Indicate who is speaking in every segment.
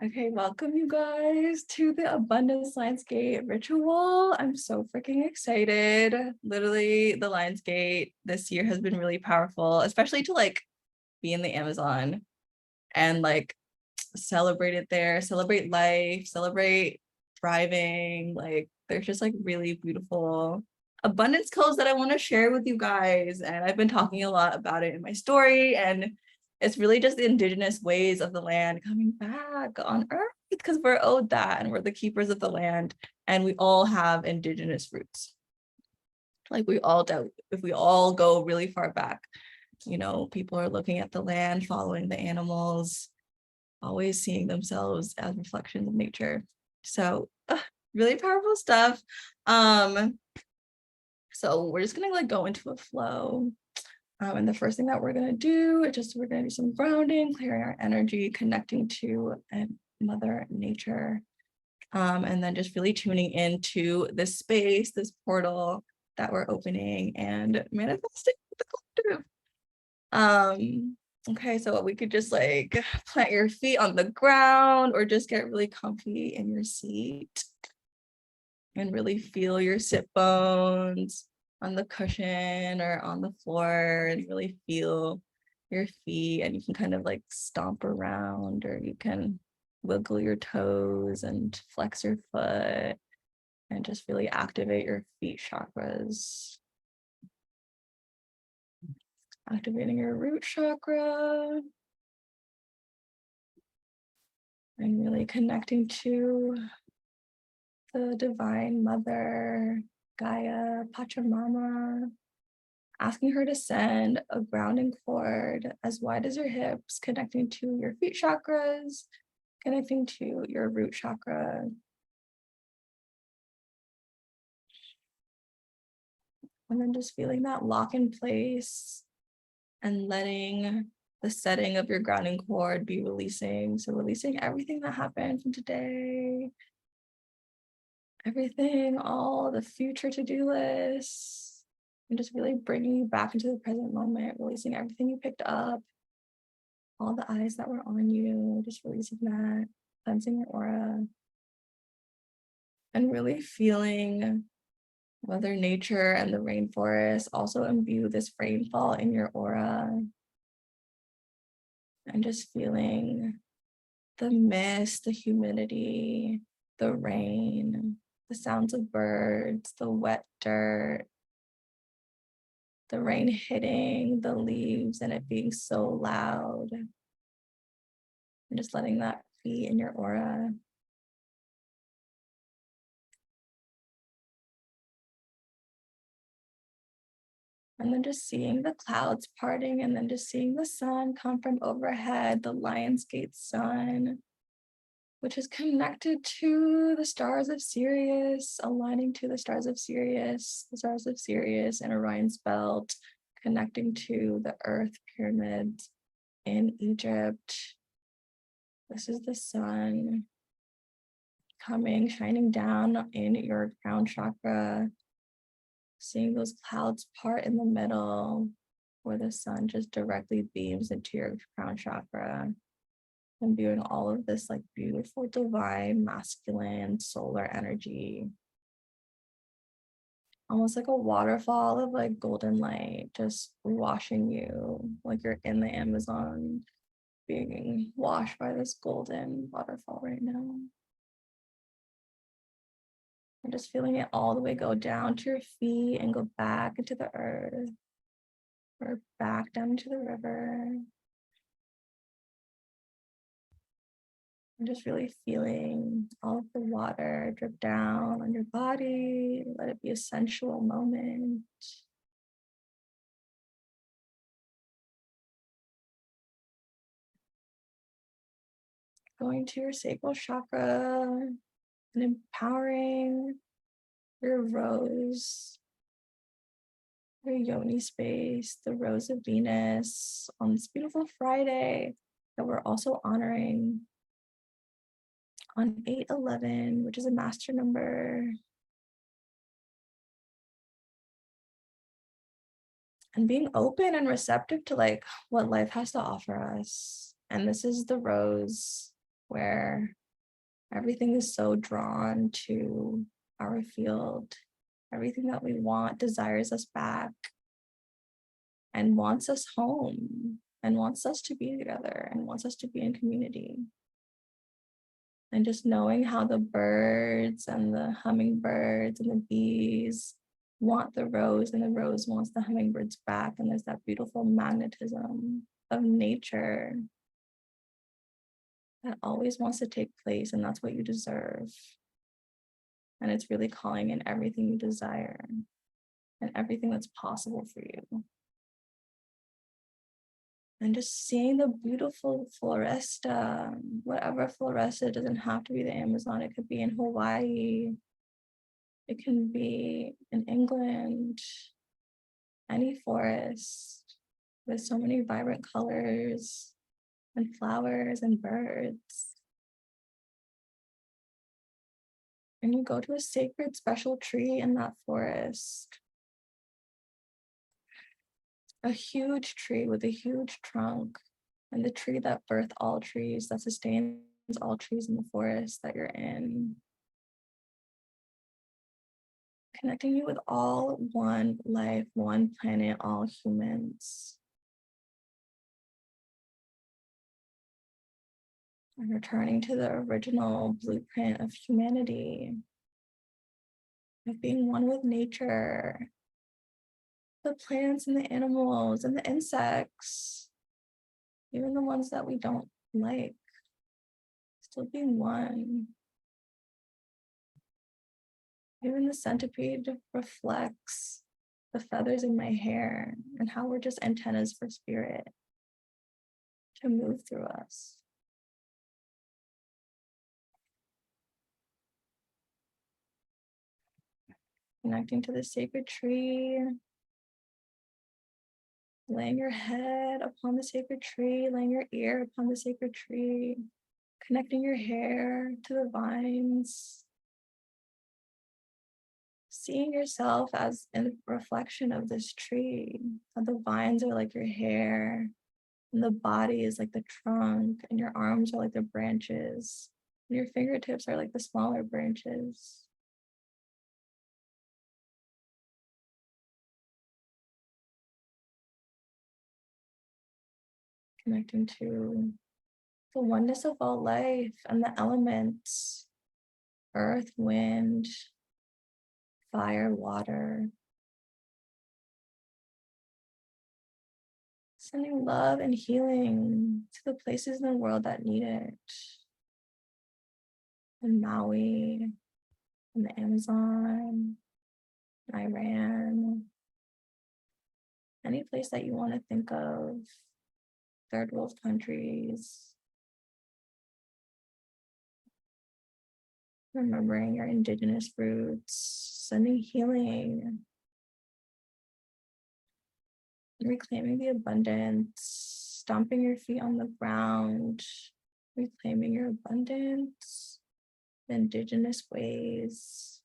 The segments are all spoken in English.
Speaker 1: Okay, welcome you guys to the Abundance Lionsgate ritual. I'm so freaking excited. Literally, the Lionsgate this year has been really powerful, especially to like be in the Amazon and like celebrate it there, celebrate life, celebrate thriving. Like, there's just like really beautiful abundance codes that I want to share with you guys. And I've been talking a lot about it in my story, and it's really just the indigenous ways of the land coming back on earth because we're owed that and we're the keepers of the land, and we all have indigenous roots. Like we all do, if we all go really far back, you know, people are looking at the land, following the animals, always seeing themselves as reflections of nature. So really powerful stuff. So we're just gonna like go into a flow. And the first thing that we're gonna do is just we're gonna do some grounding, clearing our energy, connecting to Mother Nature, and then just really tuning into this space, this portal that we're opening and manifesting with the collective. Okay, so we could just like plant your feet on the ground or just get really comfy in your seat and really feel your sit bones on the cushion or on the floor and really feel your feet. And you can kind of like stomp around, or you can wiggle your toes and flex your foot and just really activate your feet chakras. Activating your root chakra and really connecting to the Divine Mother, Gaia, Pachamama, asking her to send a grounding cord as wide as your hips, connecting to your feet chakras, connecting to your root chakra. And then just feeling that lock in place and letting the setting of your grounding cord be releasing. So releasing everything that happened from today, everything, all the future to-do lists, and just really bringing you back into the present moment, releasing everything you picked up, all the eyes that were on you, just releasing that, cleansing your aura, and really feeling Mother Nature and the rainforest also imbue this rainfall in your aura, and just feeling the mist, the humidity, the rain, the sounds of birds, the wet dirt, the rain hitting the leaves and it being so loud, and just letting that be in your aura. And then just seeing the clouds parting and then just seeing the sun come from overhead, the Lionsgate sun, which is connected to the stars of Sirius, aligning to the stars of Sirius, and Orion's belt, connecting to the Earth pyramids in Egypt. This is the sun coming, shining down in your crown chakra, seeing those clouds part in the middle where the sun just directly beams into your crown chakra, and viewing all of this like beautiful, divine, masculine, solar energy, almost like a waterfall of like golden light, just washing you like you're in the Amazon, being washed by this golden waterfall right now. And just feeling it all the way go down to your feet and go back into the earth or back down into the river. And just really feeling all of the water drip down on your body. Let it be a sensual moment. Going to your sacral chakra and empowering your rose, your yoni space, the rose of Venus on this beautiful Friday that we're also honoring on 8/11, which is a master number. And being open and receptive to like what life has to offer us. And this is the rose where everything is so drawn to our field. Everything that we want desires us back and wants us home and wants us to be together and wants us to be in community. And just knowing how the birds and the hummingbirds and the bees want the rose and the rose wants the hummingbirds back. And there's that beautiful magnetism of nature that always wants to take place, and that's what you deserve. And it's really calling in everything you desire and everything that's possible for you. And just seeing the beautiful floresta, whatever floresta, doesn't have to be the Amazon. It could be in Hawaii. It can be in England, any forest with so many vibrant colors and flowers and birds. And you go to a sacred special tree in that forest. A huge tree with a huge trunk, and the tree that birthed all trees, that sustains all trees in the forest that you're in. Connecting you with all one life, one planet, all humans. And returning to the original blueprint of humanity, of being one with nature, the plants and the animals and the insects, even the ones that we don't like, still being one. Even the centipede reflects the feathers in my hair and how we're just antennas for spirit to move through us. Connecting to the sacred tree, laying your head upon the sacred tree, laying your ear upon the sacred tree, connecting your hair to the vines, seeing yourself as a reflection of this tree. How the vines are like your hair, and the body is like the trunk, and your arms are like the branches, and your fingertips are like the smaller branches. Connecting to the oneness of all life and the elements, earth, wind, fire, water. Sending love and healing to the places in the world that need it. In Maui, in the Amazon, Iran, any place that you want to think of, third world countries. Remembering your indigenous roots, sending healing, reclaiming the abundance, stomping your feet on the ground, reclaiming your abundance, the indigenous ways,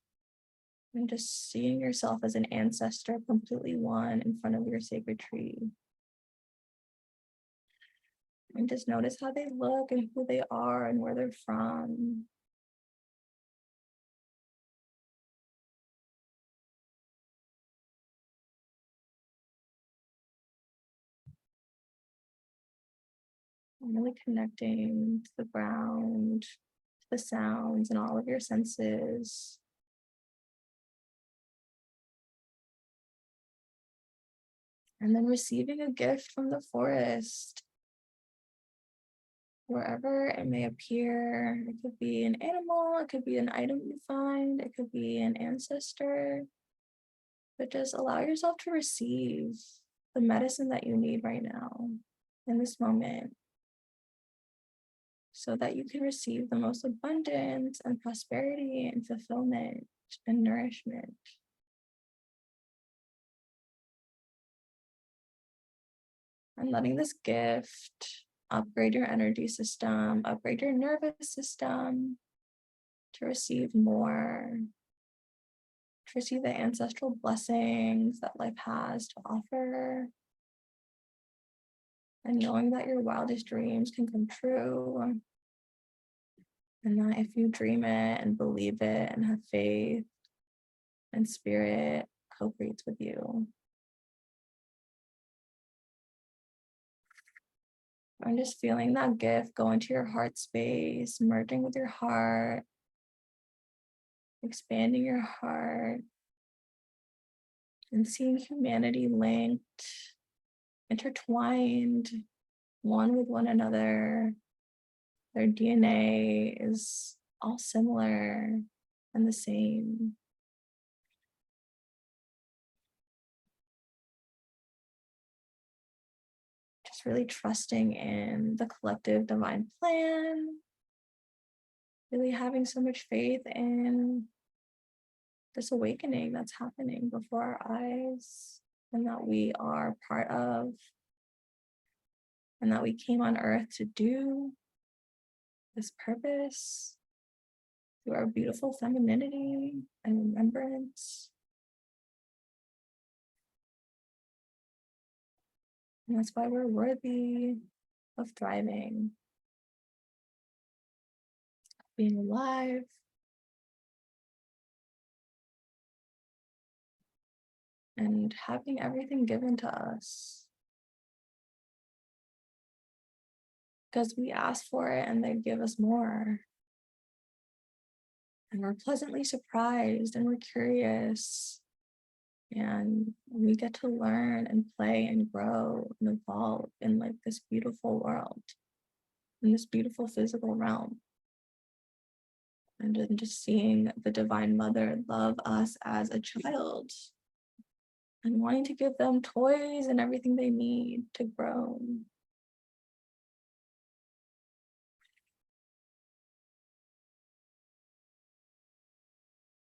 Speaker 1: and just seeing yourself as an ancestor, completely one in front of your sacred tree. And just notice how they look and who they are and where they're from. I'm really connecting to the ground, to the sounds and all of your senses. And then receiving a gift from the forest, wherever it may appear. It could be an animal, it could be an item you find, it could be an ancestor. But just allow yourself to receive the medicine that you need right now in this moment, so that you can receive the most abundance and prosperity and fulfillment and nourishment. And letting this gift upgrade your energy system, upgrade your nervous system to receive more, to receive the ancestral blessings that life has to offer. And knowing that your wildest dreams can come true. And that if you dream it and believe it and have faith, and spirit co-creates with you. I'm just feeling that gift go into your heart space, merging with your heart, expanding your heart, and seeing humanity linked, intertwined, one with one another. Their DNA is all similar and the same. Just really trusting in the collective divine plan, really having so much faith in this awakening that's happening before our eyes and that we are part of, and that we came on earth to do this purpose through our beautiful femininity and remembrance. And that's why we're worthy of thriving, being alive, and having everything given to us. Because we ask for it and they give us more. And we're pleasantly surprised and we're curious. And we get to learn and play and grow and evolve in like this beautiful world, in this beautiful physical realm. And then just seeing the Divine Mother love us as a child and wanting to give them toys and everything they need to grow.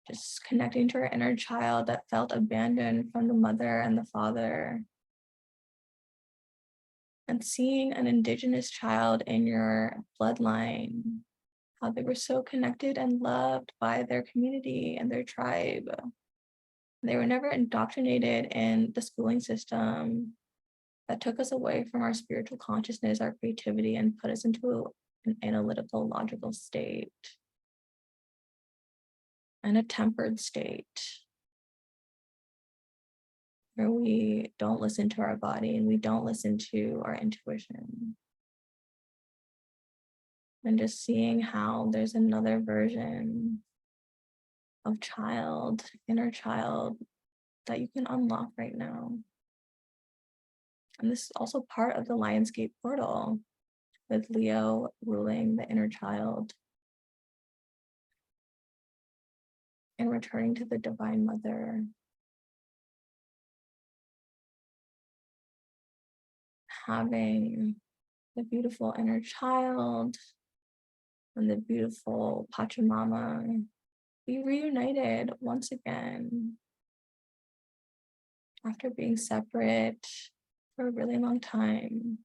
Speaker 1: Just connecting to our inner child that felt abandoned from the mother and the father. And seeing an Indigenous child in your bloodline, how they were so connected and loved by their community and their tribe. They were never indoctrinated in the schooling system that took us away from our spiritual consciousness, our creativity, and put us into an analytical, logical state and a tempered state where we don't listen to our body and we don't listen to our intuition. And just seeing how there's another version of child, inner child, that you can unlock right now. And this is also part of the Lionsgate portal, with Leo ruling the inner child and returning to the Divine Mother. Having the beautiful inner child and the beautiful Pachamama be reunited once again after being separate for a really long time.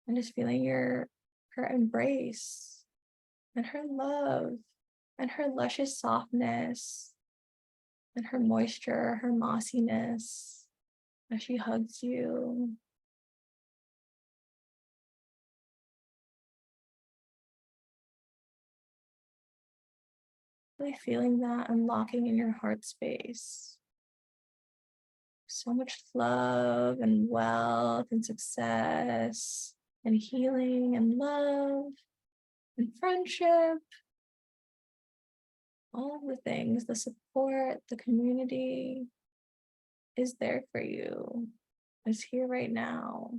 Speaker 1: And just feeling her embrace and her love and her luscious softness and her moisture, her mossiness as she hugs you. Really feeling that unlocking in your heart space. So much love and wealth and success and healing and love and friendship. All of the things, the support, the community is there for you, is here right now.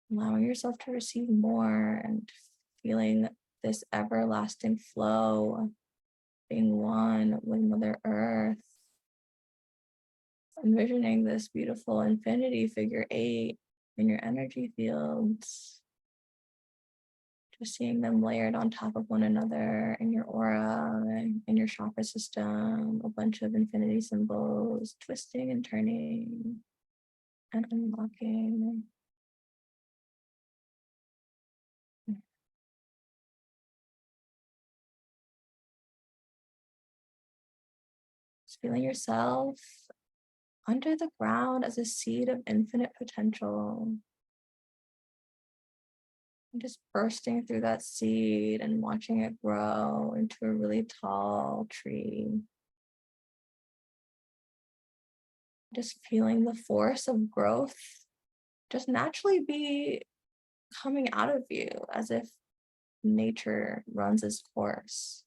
Speaker 1: Allowing yourself to receive more and feeling this everlasting flow, being one with Mother Earth. Envisioning this beautiful infinity figure 8 in your energy fields. Just seeing them layered on top of one another in your aura, in your chakra system, a bunch of infinity symbols, twisting and turning and unlocking. Just feeling yourself under the ground as a seed of infinite potential. And just bursting through that seed and watching it grow into a really tall tree. Just feeling the force of growth just naturally be coming out of you as if nature runs its course.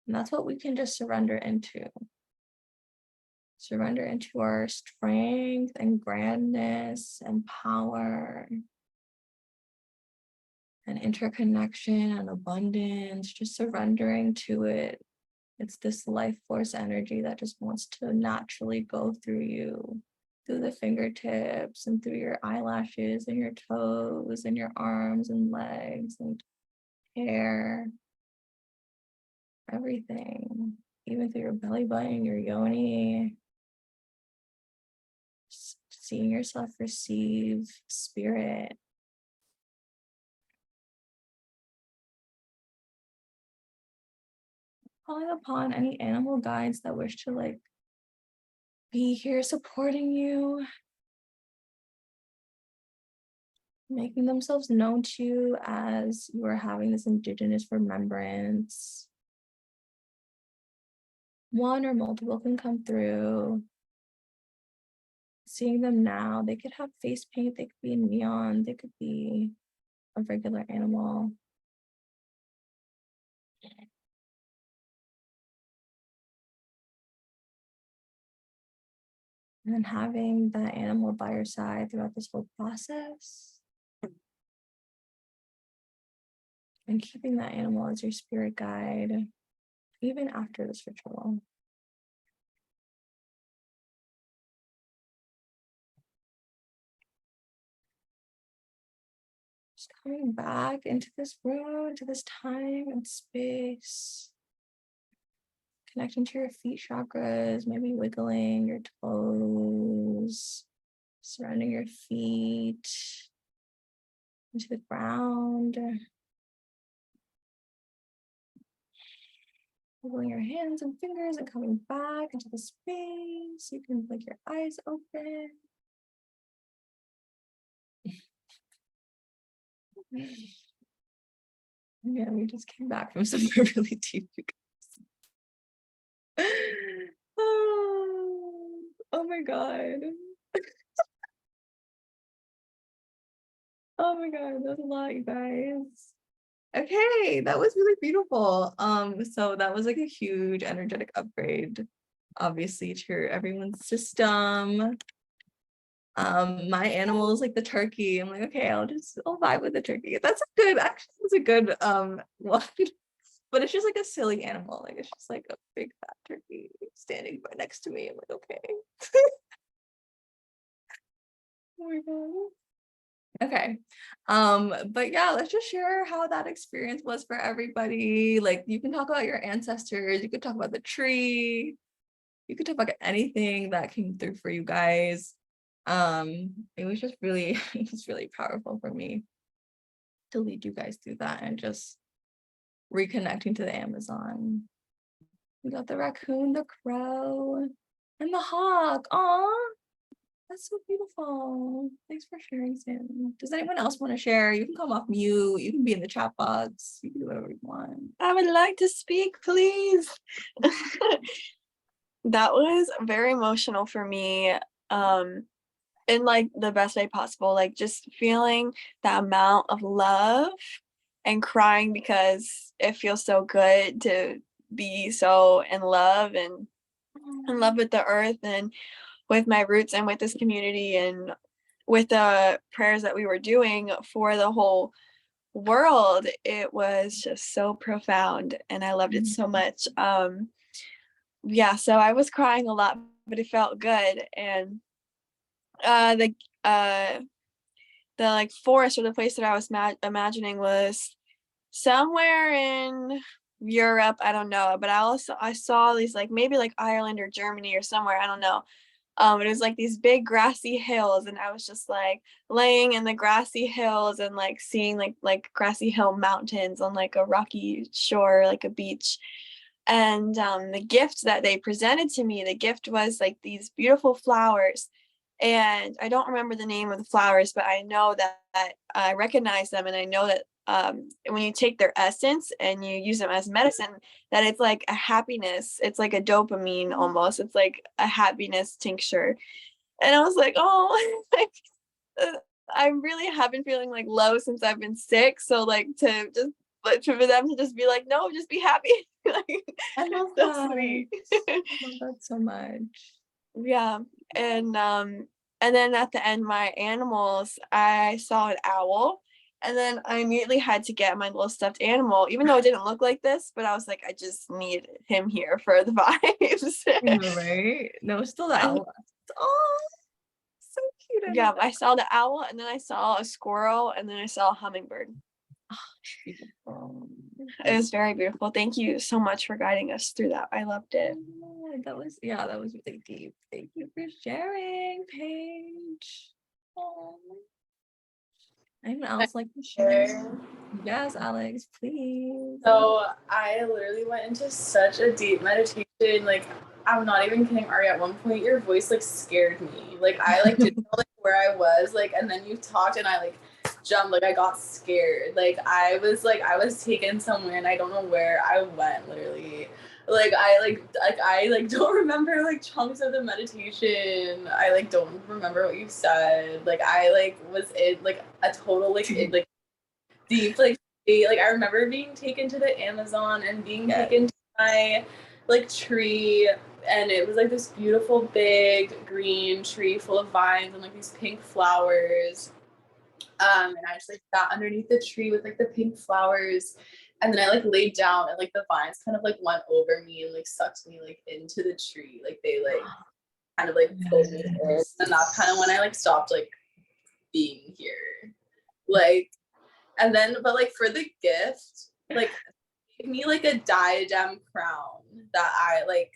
Speaker 1: And that's what we can just surrender into. Surrender into our strength and grandness and power and interconnection and abundance, just surrendering to it. It's this life force energy that just wants to naturally go through you, through the fingertips and through your eyelashes and your toes and your arms and legs and hair, everything, even through your belly button, your yoni. Just seeing yourself receive spirit. Calling upon any animal guides that wish to like be here supporting you, making themselves known to you as you are having this indigenous remembrance. One or multiple can come through. Seeing them now, they could have face paint, they could be neon, they could be a regular animal. And then having that animal by your side throughout this whole process. And keeping that animal as your spirit guide, even after this ritual. Just coming back into this room, into this time and space. Connecting to your feet chakras, maybe wiggling your toes, surrounding your feet into the ground. Wiggling your hands and fingers and coming back into the space. You can blink your eyes open. Yeah, we just came back from somewhere really deep. Oh my God. Oh my God, that's a lot, you guys. Okay, that was really beautiful. So that was like a huge energetic upgrade, obviously, to everyone's system. My animal is like the turkey. I'm like, okay, I'll vibe with the turkey. That's a good one. But it's just like a silly animal. Like it's just like a big fat turkey standing right next to me. I'm like, okay. Oh my God. Okay. But yeah, let's just share how that experience was for everybody. Like you can talk about your ancestors, you could talk about the tree, you could talk about anything that came through for you guys. It was just really, it was really powerful for me to lead you guys through that and just reconnecting to the Amazon. We got the raccoon, the crow, and the hawk. Aw. That's so beautiful. Thanks for sharing, Sam. Does anyone else want to share? You can come off mute. You can be in the chat box. You can do whatever you want.
Speaker 2: I would like to speak, please. That was very emotional for me. In like the best way possible. Like just feeling that amount of love and crying because it feels so good to be so in love and in love with the earth and with my roots and with this community and with the prayers that we were doing for the whole world. It was just so profound and I loved it so much. Yeah, so I was crying a lot, but it felt good. And the like forest or the place that I was imagining was somewhere in Europe. I don't know, but I saw these like maybe like Ireland or Germany or somewhere. I don't know. It was like these big grassy hills, and I was just like laying in the grassy hills and like seeing like grassy hill mountains on like a rocky shore, like a beach. And the gift that they presented to me, the gift was like these beautiful flowers. And I don't remember the name of the flowers, but I know that I recognize them, and I know that when you take their essence and you use them as medicine, that it's like a happiness. It's like a dopamine almost. It's like a happiness tincture. And I was like, oh, like, I really have been feeling like low since I've been sick. So like to just, but for them to just be like, no, just be happy. Like,
Speaker 1: I love
Speaker 2: so
Speaker 1: that.
Speaker 2: sweet.
Speaker 1: I love that so much.
Speaker 2: Yeah. And then at the end, my animals, I saw an owl. And then I immediately had to get my little stuffed animal, even though it didn't look like this, but I was like, I just need him here for the vibes.
Speaker 1: You know, right? No, still the owl. Oh, so cute.
Speaker 2: Yeah, I saw the owl, and then I saw a squirrel, and then I saw a hummingbird.
Speaker 1: Beautiful.
Speaker 2: It was very beautiful. Thank you so much for guiding us through that. I loved it.
Speaker 1: That was really deep. Thank you for sharing, Paige. Oh. Anyone else like to share? Yes, Alex, please.
Speaker 3: So I literally went into such a deep meditation. Like, I'm not even kidding, Ari. At one point, your voice like scared me. Like, I like didn't know like where I was. Like, and then you talked, and I like jumped. Like, I got scared. Like, I was taken somewhere, and I don't know where I went. Literally, I don't remember like chunks of the meditation. I like don't remember what you said. Like, I like was in like a total like deep like I remember being taken to the Amazon and being taken to my like tree, and it was like this beautiful big green tree full of vines and like these pink flowers. And I just like sat underneath the tree with like the pink flowers, and then I like laid down, and like the vines kind of like went over me and like sucked me like into the tree. Like they like kind of like pulled me in, and that's kind of when I like stopped like being here. Like, and then, but like for the gift, like gave me like a diadem crown that I like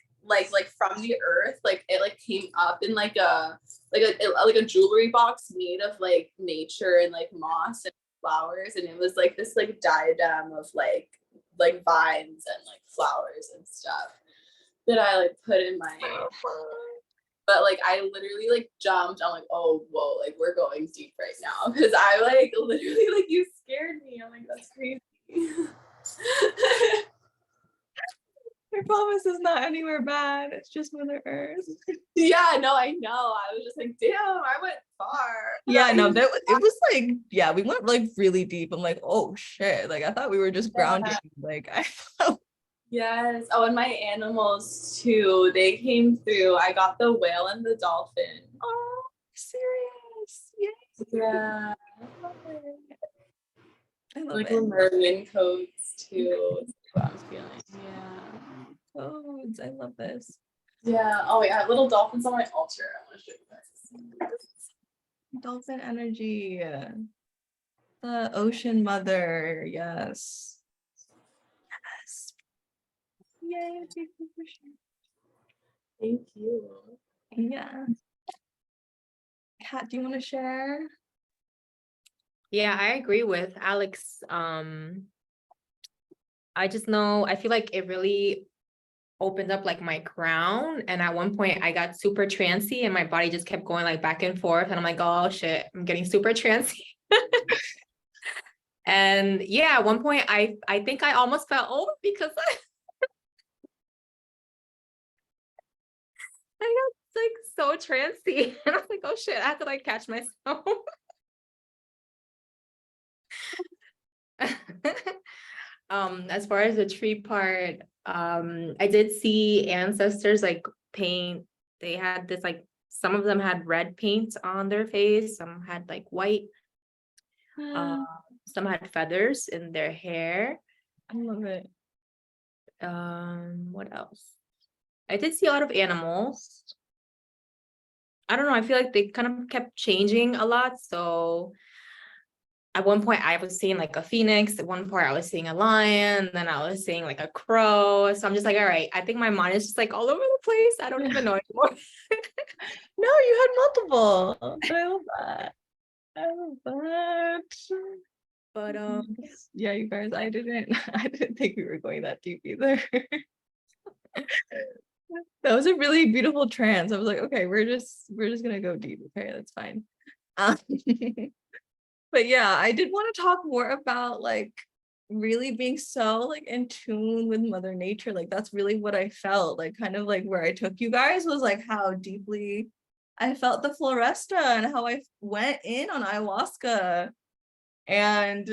Speaker 3: from the earth. Like it like came up in like a jewelry box made of like nature and like moss and flowers, and it was like this like diadem of like vines and like flowers and stuff that I like put in my. But like I literally like jumped. I'm like, oh whoa, like we're going deep right now, because I like literally like you scared me. I'm like, that's crazy.
Speaker 1: I promise it's not anywhere bad. It's just Mother Earth.
Speaker 3: Yeah, no, I know. I was just like, damn, I went far.
Speaker 1: Yeah, no, it was like, yeah, we went like really deep. I'm like, oh shit. Like I thought we were just grounding. Like I felt.
Speaker 3: Yes. Oh, and my animals too. They came through. I got the whale and the dolphin.
Speaker 1: Oh, serious. Yes.
Speaker 3: Yeah.
Speaker 1: I love
Speaker 3: like
Speaker 1: it.
Speaker 3: mermaid coats too. That's what I'm feeling. Yeah.
Speaker 1: Codes. I love this.
Speaker 3: Yeah. Oh, wait, I have little dolphins on my altar. I want to show you guys.
Speaker 1: Dolphin energy. The ocean mother. Yes. Yes. Yay.
Speaker 3: Thank you.
Speaker 1: Yeah. Kat, do you want to share?
Speaker 4: Yeah, I agree with Alex. I just know, I feel like it really opened up like my crown, and at one point I got super trancy and my body just kept going like back and forth, and I'm like, oh shit, I'm getting super trancy. And yeah, at one point I think I almost fell over because I got like so trancy. And I was like, oh shit, I have to like catch myself. As far as the tree part, I did see ancestors like paint. They had this like, some of them had red paint on their face, some had like white, some had feathers in their hair.
Speaker 1: I love it.
Speaker 4: What else? I did see a lot of animals. I don't know, I feel like they kind of kept changing a lot. So at one point I was seeing like a phoenix, at one point I was seeing a lion, then I was seeing like a crow. So I'm just like, all right, I think my mind is just like all over the place. I don't even know anymore.
Speaker 1: No, you had multiple. I love that. I love that.
Speaker 4: But
Speaker 1: yeah, you guys, I didn't think we were going that deep either. That was a really beautiful trance. I was like, okay, we're just gonna go deep. Okay, that's fine. Um, but yeah, I did want to talk more about like really being so like in tune with Mother Nature. Like that's really what I felt. Like kind of like where I took you guys was like how deeply I felt the floresta and how I went in on ayahuasca. And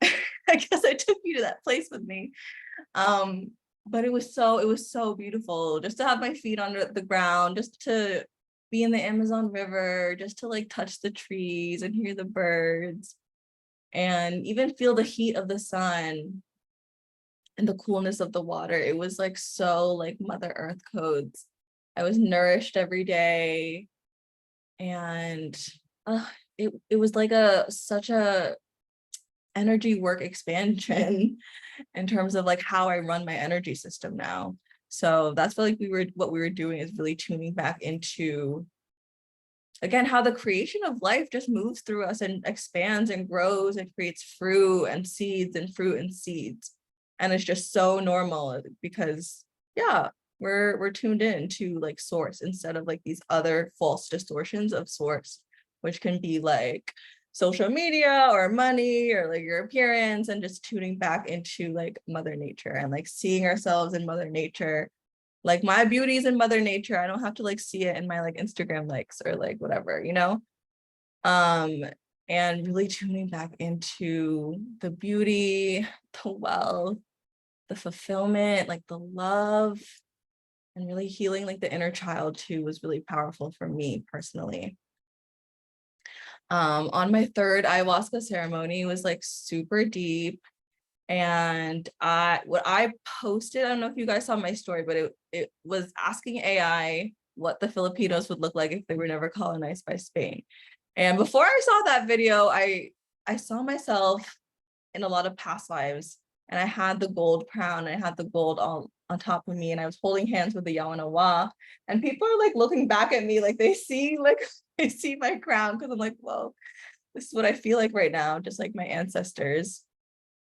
Speaker 1: I guess I took you to that place with me. But it was so beautiful just to have my feet under the ground, just to be in the Amazon River, just to like touch the trees and hear the birds and even feel the heat of the sun and the coolness of the water. It was like so like Mother Earth codes. I was nourished every day, and it was like such a energy work expansion in terms of like how I run my energy system now. So that's what we were doing is really tuning back into, again, how the creation of life just moves through us and expands and grows and creates fruit and seeds and fruit and seeds. And it's just so normal because yeah, we're tuned in to like source instead of like these other false distortions of source, which can be like social media or money or like your appearance, and just tuning back into like Mother Nature and like seeing ourselves in Mother Nature. Like my beauty is in Mother Nature. I don't have to like see it in my like Instagram likes or like whatever, you know? And really tuning back into the beauty, the wealth, the fulfillment, like the love, and really healing like the inner child too was really powerful for me personally. On my third ayahuasca ceremony was like super deep. And what I posted, I don't know if you guys saw my story, but it was asking AI what the Filipinos would look like if they were never colonized by Spain. And before I saw that video, I saw myself in a lot of past lives, and I had the gold crown, and I had the gold all on top of me, and I was holding hands with the Yawanawa, and people are like looking back at me like they see they see my crown, because I'm like, whoa, this is what I feel like right now, just like my ancestors.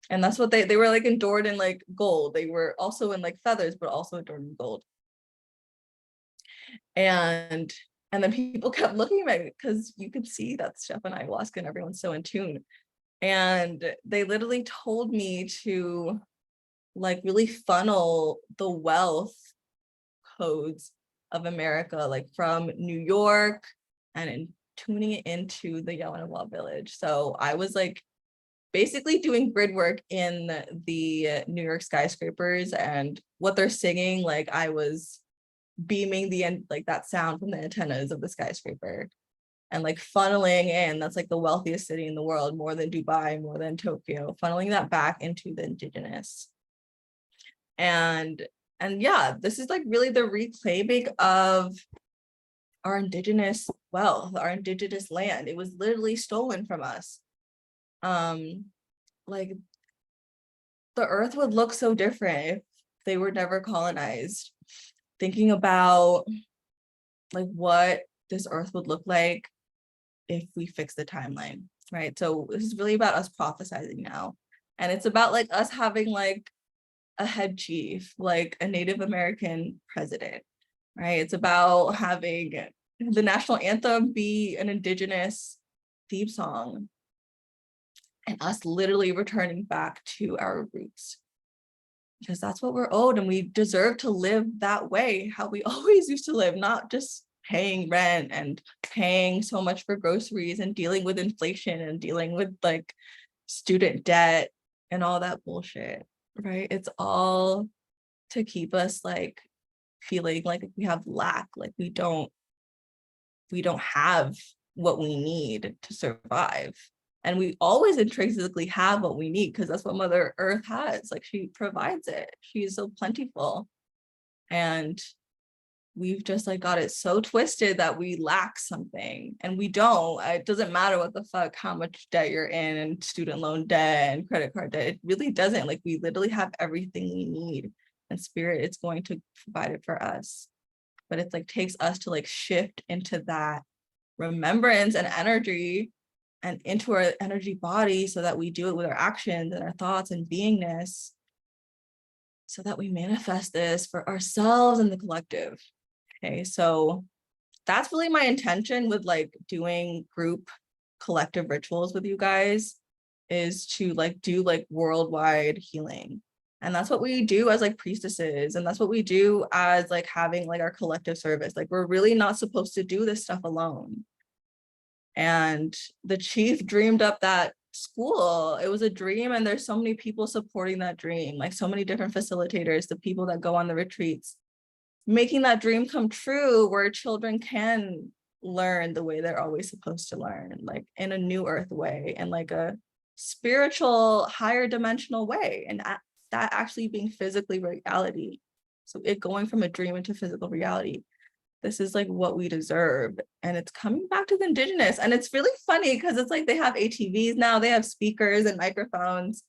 Speaker 1: And that's what they were like adored in like gold. They were also in like feathers, but also adorned in gold. And then people kept looking at me because you could see that Steph and ayahuasca and everyone's so in tune. And they literally told me to like really funnel the wealth codes of America, like from New York, and tuning it into the Yawanawa village. So I was like basically doing grid work in the New York skyscrapers, and what they're singing, like I was beaming the end, like that sound from the antennas of the skyscraper, and like funneling in, that's like the wealthiest city in the world, more than Dubai, more than Tokyo, funneling that back into the indigenous. And yeah, this is like really the reclaiming of our indigenous wealth, our indigenous land. It was literally stolen from us. Like the earth would look so different if they were never colonized. Thinking about like what this earth would look like if we fix the timeline, right? So this is really about us prophesizing now. And it's about like us having like a head chief, like a Native American president, right? It's about having the national anthem be an indigenous theme song, and us literally returning back to our roots, because that's what we're owed, and we deserve to live that way, how we always used to live, not just paying rent and paying so much for groceries and dealing with inflation and dealing with like student debt and all that bullshit, right? It's all to keep us like feeling like we have lack, like we don't have what we need to survive. And we always intrinsically have what we need, because that's what Mother Earth has. Like she provides it. She's so plentiful. And we've just like got it so twisted that we lack something, and we don't. It doesn't matter what the fuck, how much debt you're in, and student loan debt and credit card debt. It really doesn't. Like we literally have everything we need, and spirit is going to provide it for us. But it's like takes us to like shift into that remembrance and energy and into our energy body, so that we do it with our actions and our thoughts and beingness. so that we manifest this for ourselves and the collective. Okay, so that's really my intention with like doing group collective rituals with you guys, is to like do like worldwide healing. And that's what we do as like priestesses, and that's what we do as like having like our collective service. Like we're really not supposed to do this stuff alone. And the chief dreamed up that school. It was a dream, and there's so many people supporting that dream, like so many different facilitators, the people that go on the retreats, making that dream come true, where children can learn the way they're always supposed to learn, like in a new earth way, and like a spiritual higher dimensional way, and that actually being physically reality. So it going from a dream into physical reality. This is like what we deserve, and it's coming back to the indigenous. And it's really funny because it's like they have ATVs now, they have speakers and microphones.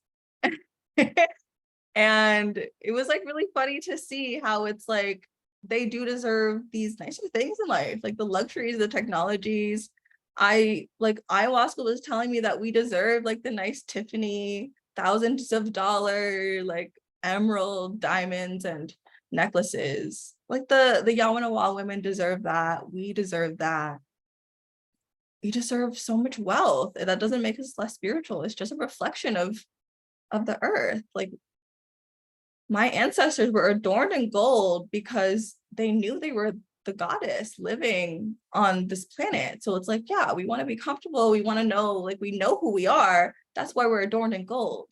Speaker 1: And it was like really funny to see how it's like they do deserve these nicer things in life, like the luxuries, the technologies. I like ayahuasca was telling me that we deserve like the nice Tiffany thousands of dollar like emerald diamonds and necklaces. Like the Yawanawa women deserve that. We deserve that. We deserve so much wealth. That doesn't make us less spiritual. It's just a reflection of the earth. Like my ancestors were adorned in gold because they knew they were the goddess living on this planet. So it's like, yeah, we want to be comfortable. We want to know, like, we know who we are. That's why we're adorned in gold.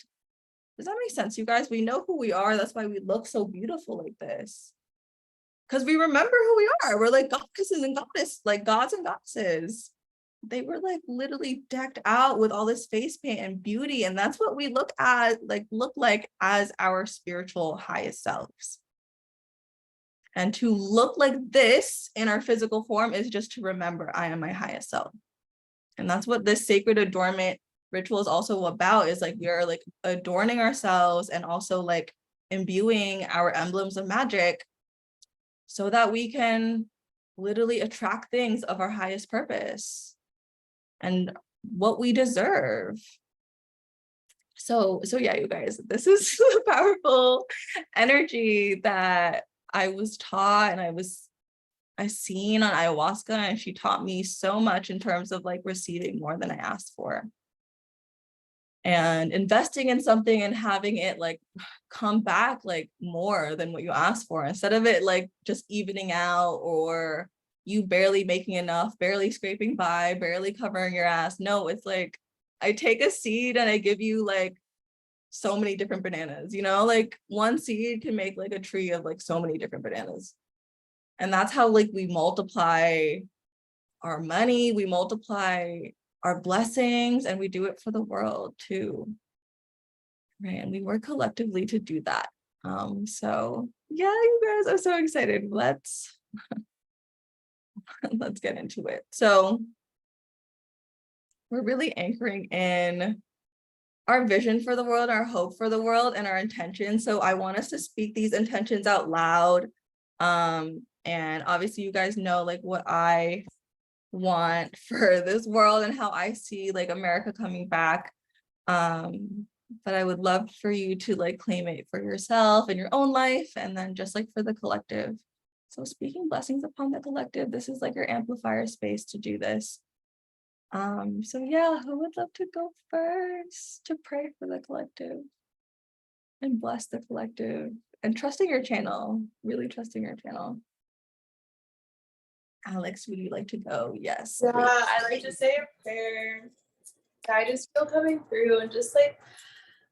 Speaker 1: Does that make sense, you guys? We know who we are. That's why we look so beautiful like this. Because we remember who we are. We're like goddesses and goddess, like gods and goddesses. They were like literally decked out with all this face paint and beauty. And that's what we look like as our spiritual highest selves. And to look like this in our physical form is just to remember I am my highest self. And that's what this sacred adornment ritual is also about, is like we are like adorning ourselves and also like imbuing our emblems of magic so that we can literally attract things of our highest purpose and what we deserve. So yeah, you guys, this is the powerful energy that I was taught, and I seen on ayahuasca, and she taught me so much in terms of like receiving more than I asked for. And investing in something and having it like come back like more than what you asked for, instead of it like just evening out or you barely making enough, barely scraping by, barely covering your ass. No, it's like I take a seed and I give you like so many different bananas, you know, like one seed can make like a tree of like so many different bananas. And that's how like we multiply our money, we multiply our blessings, and we do it for the world too, right? And we work collectively to do that. So yeah, you guys, I'm so excited. Let's get into it. So we're really anchoring in our vision for the world, our hope for the world, and our intentions. So I want us to speak these intentions out loud. And obviously you guys know like what I want for this world and how I see like America coming back. But I would love for you to like claim it for yourself and your own life, and then just like for the collective. So speaking blessings upon the collective, this is like your amplifier space to do this. So yeah, who would love to go first to pray for the collective and bless the collective and trusting your channel, really trusting your channel? Alex, would you like to go? Yes.
Speaker 3: Yeah, I like to say a prayer that I just feel coming through, and just like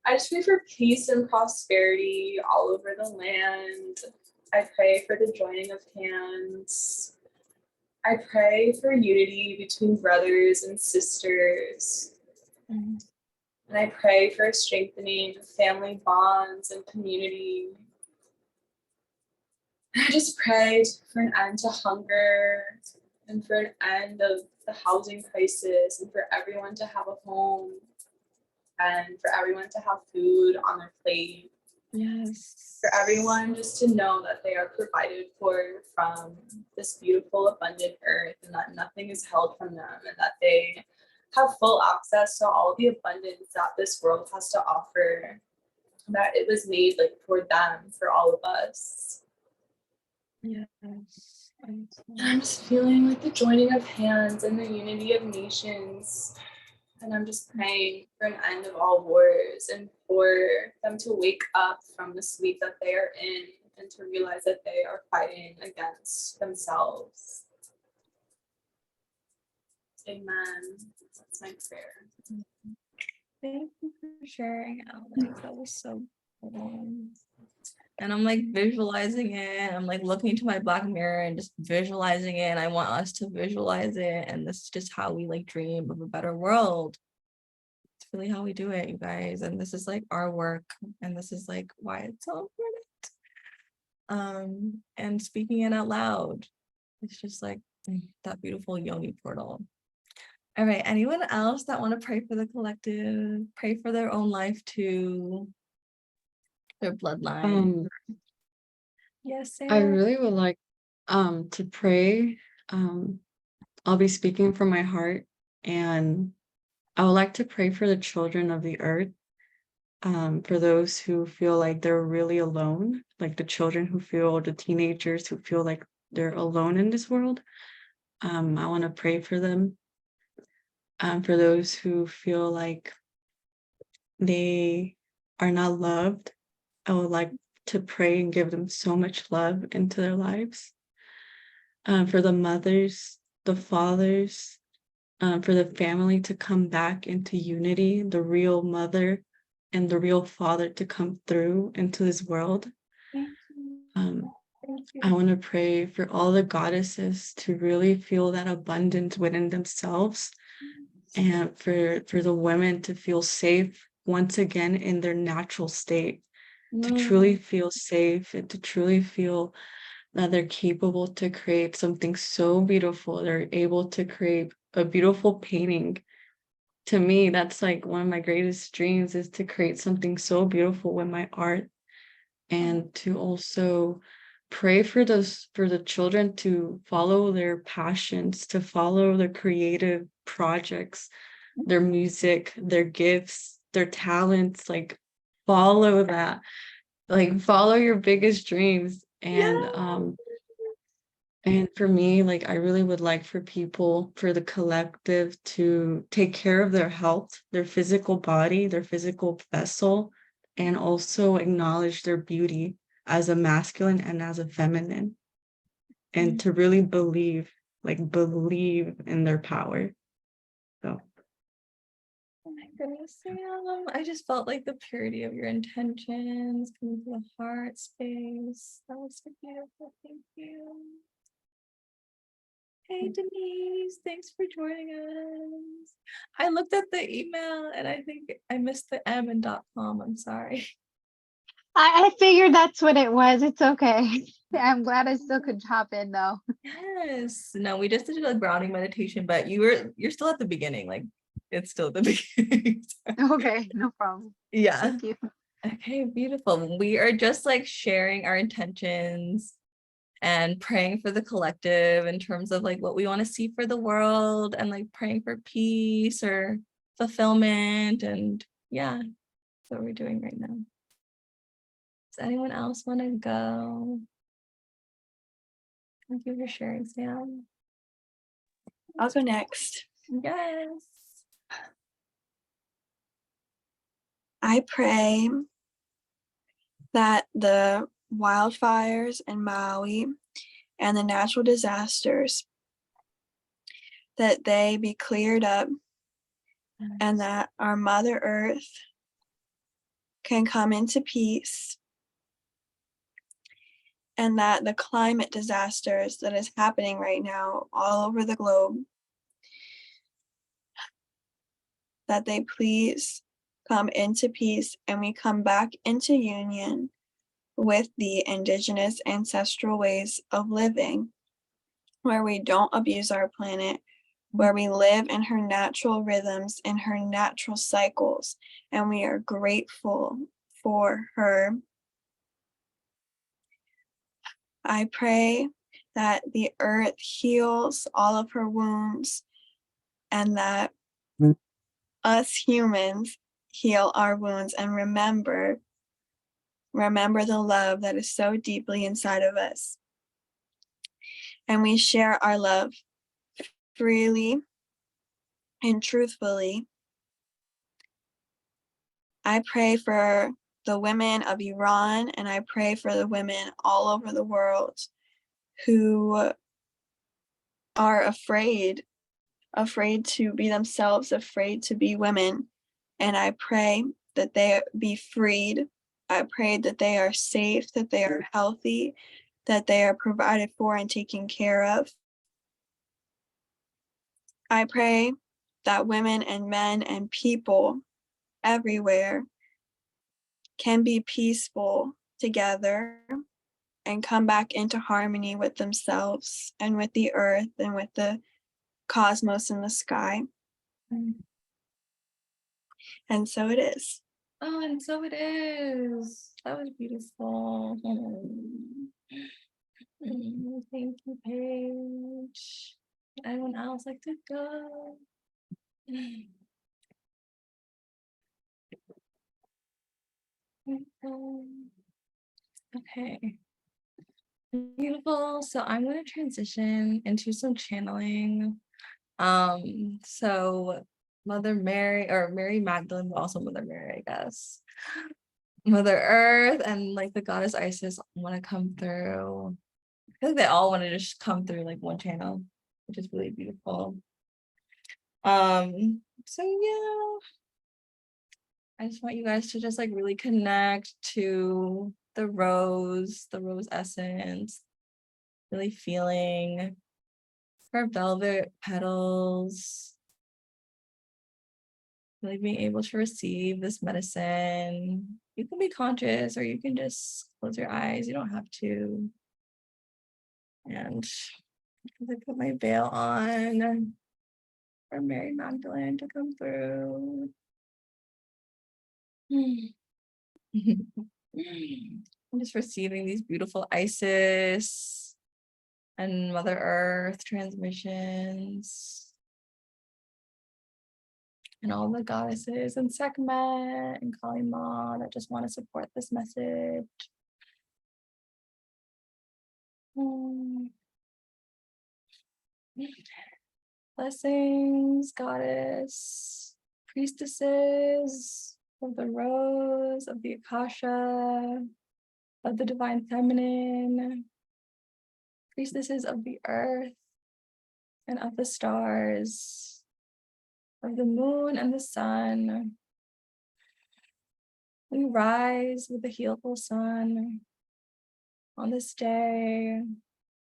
Speaker 3: I just pray for peace and prosperity all over the land. I pray for the joining of hands. I pray for unity between brothers and sisters.
Speaker 1: Mhm.
Speaker 3: And I pray for strengthening of family bonds and community. I just prayed for an end to hunger and for an end of the housing crisis, and for everyone to have a home and for everyone to have food on their plate.
Speaker 1: Yes.
Speaker 3: For everyone just to know that they are provided for from this beautiful, abundant earth, and that nothing is held from them, and that they have full access to all the abundance that this world has to offer. that it was made like for them, for all of us.
Speaker 1: Yes.
Speaker 3: And I'm just feeling like the joining of hands and the unity of nations. And I'm just praying for an end of all wars and for them to wake up from the sleep that they are in and to realize that they are fighting against themselves. Amen. That's my prayer.
Speaker 1: Thank you for sharing, Alex. That was so cool. And I'm like visualizing it. I'm like looking into my black mirror and just visualizing it. And I want us to visualize it. And this is just how we like dream of a better world. It's really how we do it, you guys. And this is like our work. And this is like why it's so important. And speaking it out loud. It's just like that beautiful yoni portal. All right, anyone else that want to pray for the collective, pray for their own life too, their bloodline? Yes,
Speaker 5: I
Speaker 1: Sarah.
Speaker 5: really would like to pray. I'll be speaking from my heart, and I would like to pray for the children of the earth, for those who feel like they're really alone, like the children who feel, the teenagers who feel like they're alone in this world. I want to pray for them. For those who feel like they are not loved, I would like to pray and give them so much love into their lives. For the mothers, the fathers, for the family to come back into unity, the real mother and the real father to come through into this world.
Speaker 1: Thank you. Thank you.
Speaker 5: I want to pray for all the goddesses to really feel that abundance within themselves, and for the women to feel safe once again in their natural state, to truly feel safe and to truly feel that they're capable to create something so beautiful. They're able to create a beautiful painting. To me, that's like one of my greatest dreams, is to create something so beautiful with my art, and to also pray for the children to follow their passions, to follow their creative projects, their music, their gifts, their talents, like follow that, like follow your biggest dreams. And for me, like I really would like for people, for the collective, to take care of their health, their physical body, their physical vessel, and also acknowledge their beauty as a masculine and as a feminine, and to really believe in their power. So
Speaker 1: Oh my goodness, Sam. I just felt like the purity of your intentions coming to the heart space. That was so beautiful. Thank you. Hey Denise, thanks for joining us. I looked at the email and I think I missed the M in .com. I'm sorry.
Speaker 6: I figured that's what it was. It's okay. I'm glad I still could hop in though.
Speaker 1: Yes. No, we just did a grounding meditation, but you're still at the beginning. Like it's still at the beginning.
Speaker 6: Okay, no problem.
Speaker 1: Yeah.
Speaker 6: Thank you.
Speaker 1: Okay, beautiful. We are just like sharing our intentions and praying for the collective in terms of like what we want to see for the world, and like praying for peace or fulfillment. And yeah, that's what we're doing right now. Does anyone else want to go? Thank you for sharing, Sam.
Speaker 2: I'll go next.
Speaker 1: Yes.
Speaker 2: I pray that the wildfires in Maui and the natural disasters, that they be cleared up, and that our Mother Earth can come into peace, and that the climate disasters that is happening right now all over the globe, that they please come into peace and we come back into union with the indigenous ancestral ways of living, where we don't abuse our planet, where we live in her natural rhythms, in her natural cycles, and we are grateful for her. I pray that the earth heals all of her wounds, and that us humans heal our wounds and remember remember the love that is so deeply inside of us. And we share our love freely and truthfully. I pray for the women of Iran, and I pray for the women all over the world who are afraid to be themselves, afraid to be women. And I pray that they be freed. I pray that they are safe, that they are healthy, that they are provided for and taken care of. I pray that women and men and people everywhere can be peaceful together and come back into harmony with themselves and with the earth and with the cosmos and the sky. And so it is.
Speaker 1: Oh, and so it is. That was beautiful. Thank you, Paige. Anyone else like to go? Okay. Beautiful. So I'm going to transition into some channeling. So Mother Mary, or Mary Magdalene, but also Mother Mary, I guess. Mother Earth and like the goddess Isis want to come through. I feel like they all want to just come through like one channel, which is really beautiful. So yeah, I just want you guys to just like really connect to the rose essence, really feeling her velvet petals, really being able to receive this medicine. You can be conscious or you can just close your eyes. You don't have to. And I put my veil on for Mary Magdalene to come through. I'm just receiving these beautiful Isis and Mother Earth transmissions. And all the goddesses and Sekhmet and Kali Ma that just want to support this message. Blessings, goddess, priestesses of the rose, of the Akasha, of the divine feminine, priestesses of the earth and of the stars, of the moon and the sun. We rise with the healful sun on this day,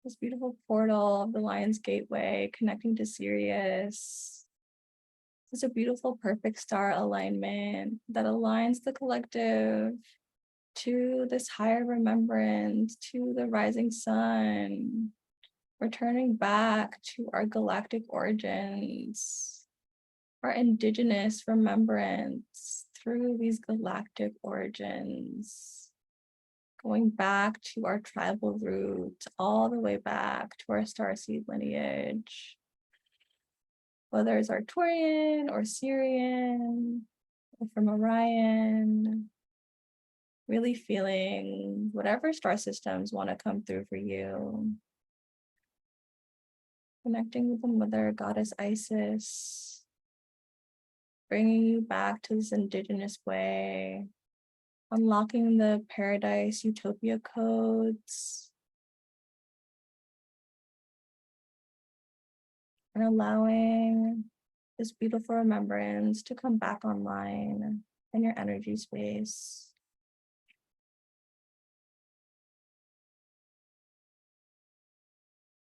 Speaker 1: this beautiful portal of the Lion's Gateway connecting to Sirius. It's a beautiful, perfect star alignment that aligns the collective to this higher remembrance, to the rising sun, returning back to our galactic origins, our indigenous remembrance through these galactic origins, going back to our tribal roots, all the way back to our starseed lineage, whether it's Arcturian or Syrian or from Orion, really feeling whatever star systems want to come through for you. Connecting with the mother goddess Isis, bringing you back to this indigenous way, unlocking the paradise utopia codes, and allowing this beautiful remembrance to come back online in your energy space.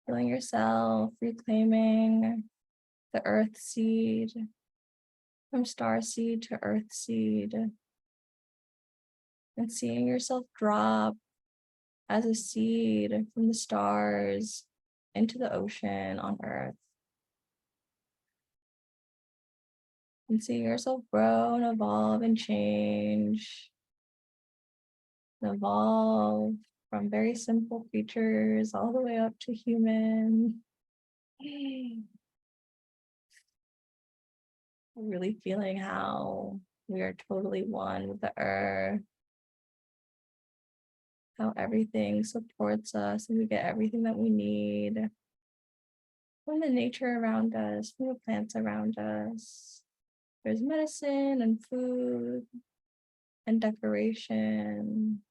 Speaker 1: Feeling yourself reclaiming the earth seed, from star seed to earth seed, and seeing yourself drop as a seed from the stars into the ocean on earth. And seeing yourself grow and evolve and change. And evolve from very simple creatures all the way up to human. Really feeling how we are totally one with the earth. how everything supports us and we get everything that we need from the nature around us, from the plants around us. There's medicine and food and decoration.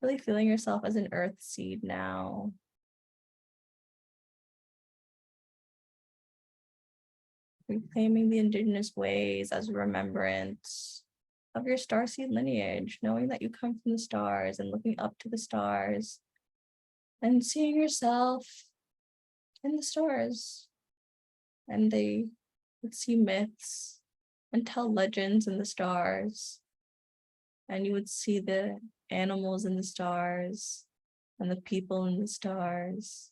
Speaker 1: Really feeling yourself as an earth seed now. Reclaiming the indigenous ways as a remembrance of your starseed lineage, knowing that you come from the stars and looking up to the stars and seeing yourself in the stars. And they would see myths and tell legends in the stars. And you would see the animals in the stars and the people in the stars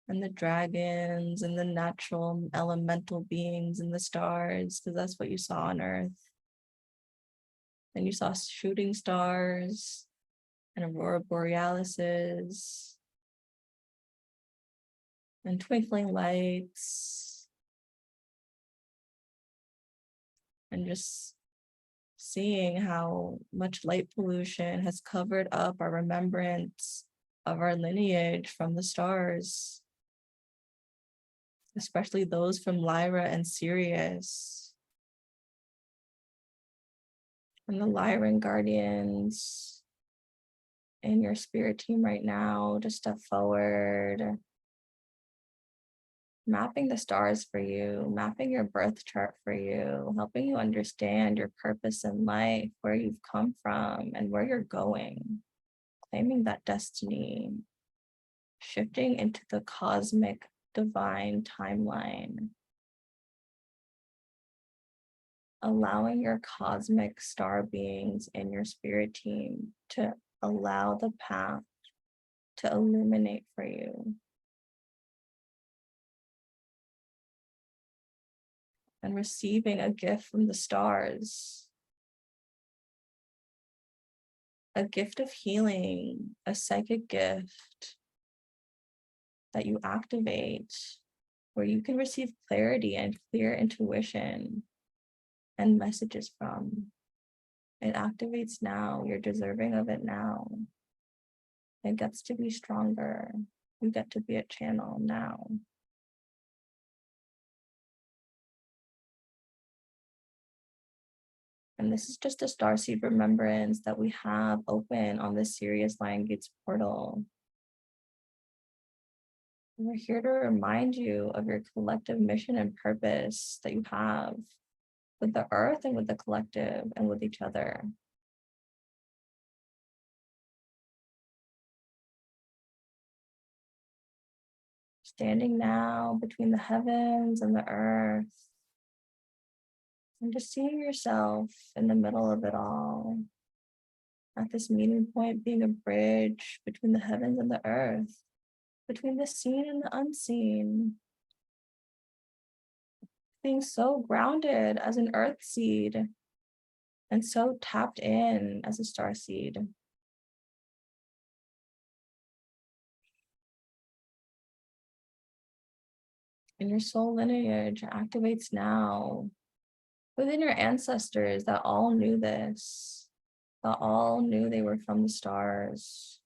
Speaker 1: and the dragons and the natural elemental beings in the stars, because that's what you saw on Earth. And you saw shooting stars and aurora borealises and twinkling lights, and just seeing how much light pollution has covered up our remembrance of our lineage from the stars, especially those from Lyra and Sirius. And the Lyran guardians in your spirit team right now, just step forward, mapping the stars for you, mapping your birth chart for you, helping you understand your purpose in life, where you've come from and where you're going, claiming that destiny, shifting into the cosmic divine timeline, allowing your cosmic star beings in your spirit team to allow the path to illuminate for you. And receiving a gift from the stars, a gift of healing, a psychic gift that you activate, where you can receive clarity and clear intuition and messages from. It activates now. You're deserving of it now. It gets to be stronger. You get to be a channel now. And this is just a starseed remembrance that we have open on the Sirius Lion Gates portal. We're here to remind you of your collective mission and purpose that you have with the earth and with the collective and with each other. Standing now between the heavens and the earth, and just seeing yourself in the middle of it all, at this meeting point, being a bridge between the heavens and the earth, between the seen and the unseen, being so grounded as an earth seed and so tapped in as a star seed. And your soul lineage activates now within your ancestors that all knew this, that all knew they were from the stars,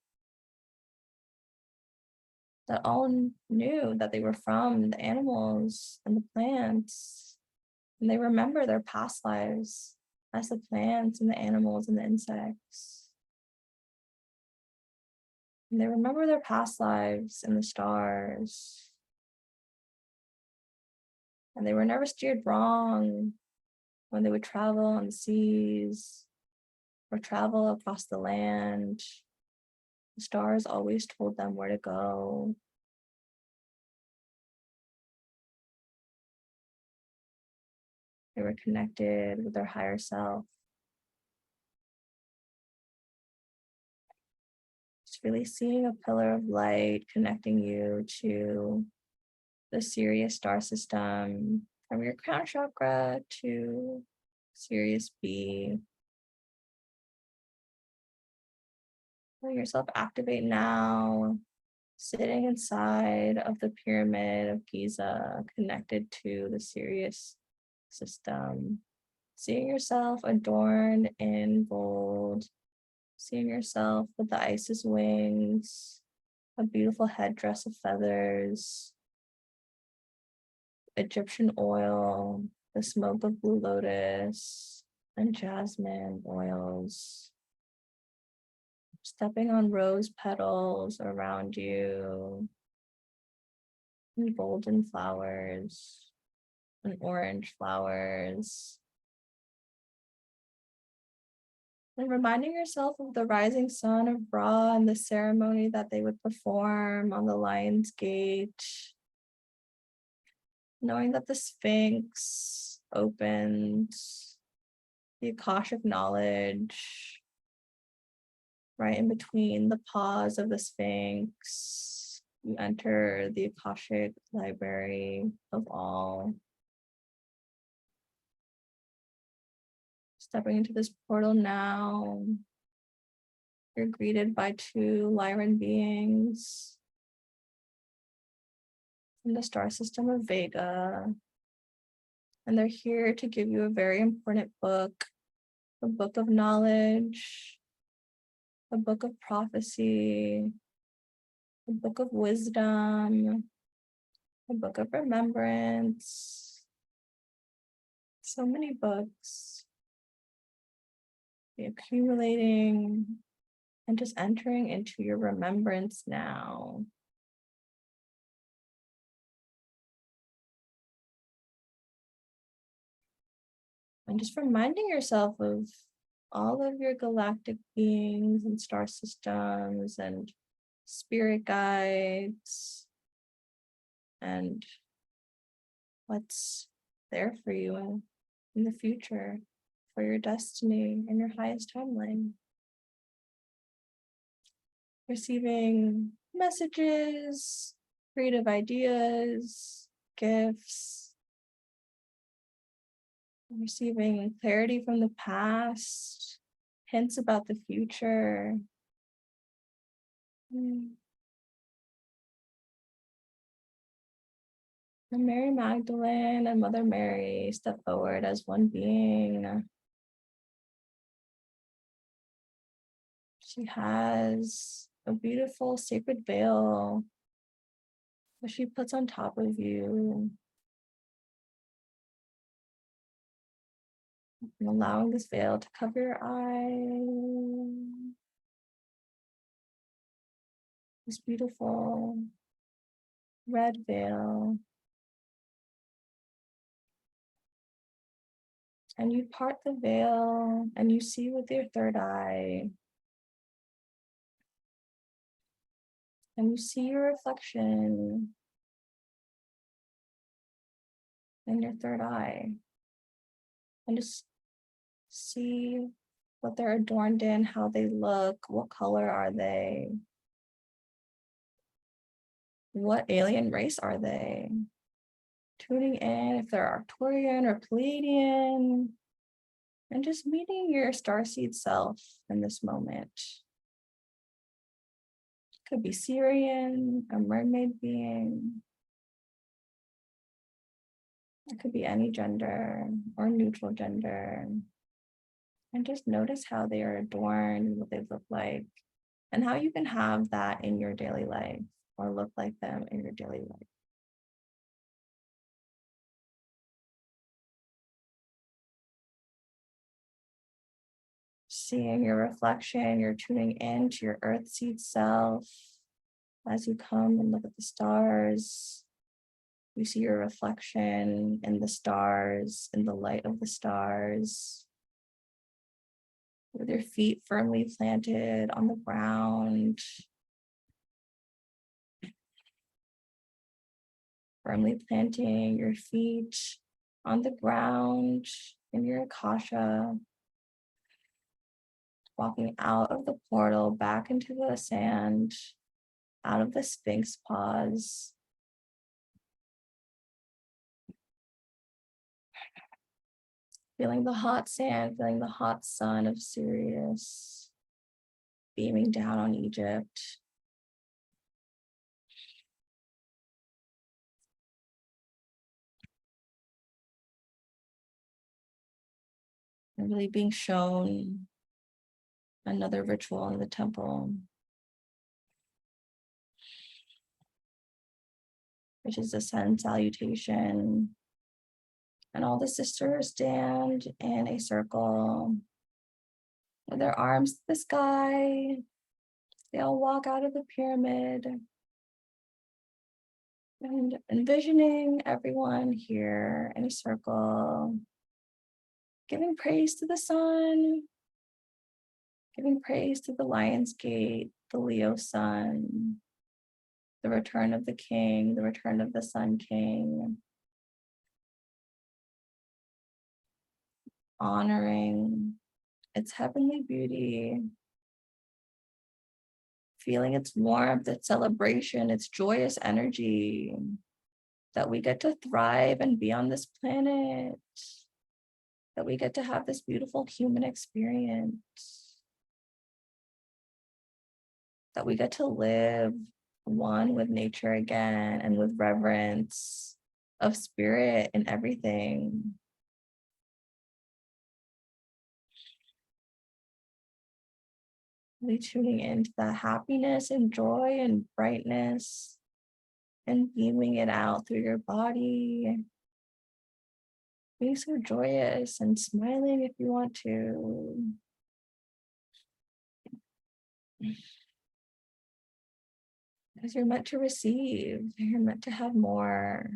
Speaker 1: that all knew that they were from the animals and the plants, and they remember their past lives as the plants and the animals and the insects. And they remember their past lives in the stars. And they were never steered wrong when they would travel on the seas or travel across the land. The stars always told them where to go. They were connected with their higher self. Just really seeing a pillar of light connecting you to the Sirius star system, from your crown chakra to Sirius B. Let yourself activate now, sitting inside of the pyramid of Giza, connected to the Sirius system, Seeing yourself adorned in gold, seeing yourself with the Isis wings, a beautiful headdress of feathers, Egyptian oil, the smoke of blue lotus, and jasmine oils. Stepping on rose petals around you, and golden flowers, and orange flowers. And reminding yourself of the rising sun of Ra and the ceremony that they would perform on the Lion's Gate. Knowing that the Sphinx opens the Akashic knowledge right in between the paws of the Sphinx. You enter the Akashic library of all. Stepping into this portal now, you're greeted by two Lyran beings from the star system of Vega. And they're here to give you a very important book, a book of knowledge, a book of prophecy, a book of wisdom, a book of remembrance. So many books. Accumulating and just entering into your remembrance now. And just reminding yourself of all of your galactic beings and star systems and spirit guides and what's there for you in the future, for your destiny and your highest timeline. Receiving messages, creative ideas, gifts, receiving clarity from the past, hints about the future. And Mary Magdalene and Mother Mary step forward as one being. She has a beautiful sacred veil that she puts on top of you, and allowing this veil to cover your eyes. This beautiful red veil. And you part the veil and you see with your third eye. And you see your reflection in your third eye. And just see what they're adorned in, how they look, what color are they? What alien race are they? Tuning in if they're Arcturian or Pleiadian, and just meeting your starseed self in this moment. Could be Syrian, a mermaid being. It could be any gender or neutral gender. And just notice how they are adorned, what they look like, and how you can have that in your daily life or look like them in your daily life. Seeing your reflection, you're tuning into your earth seed self. As you come and look at the stars, you see your reflection in the stars, in the light of the stars. With your feet firmly planted on the ground. Firmly planting your feet on the ground in your Akasha. Walking out of the portal, back into the sand, out of the Sphinx paws. Feeling the hot sand, feeling the hot sun of Sirius beaming down on Egypt. And really being shown another ritual in the temple, which is the sun salutation. And all the sisters stand in a circle with their arms to the sky. They all walk out of the pyramid and envisioning everyone here in a circle, giving praise to the sun, giving praise to the Lion's Gate, the Leo sun, the return of the king, the return of the Sun King, honoring its heavenly beauty, feeling its warmth, its celebration, its joyous energy, that we get to thrive and be on this planet, that we get to have this beautiful human experience, that we get to live one with nature again and with reverence of spirit and everything. Really tuning into that happiness and joy and brightness and beaming it out through your body. Being so joyous and smiling if you want to. Because you're meant to receive, you're meant to have more.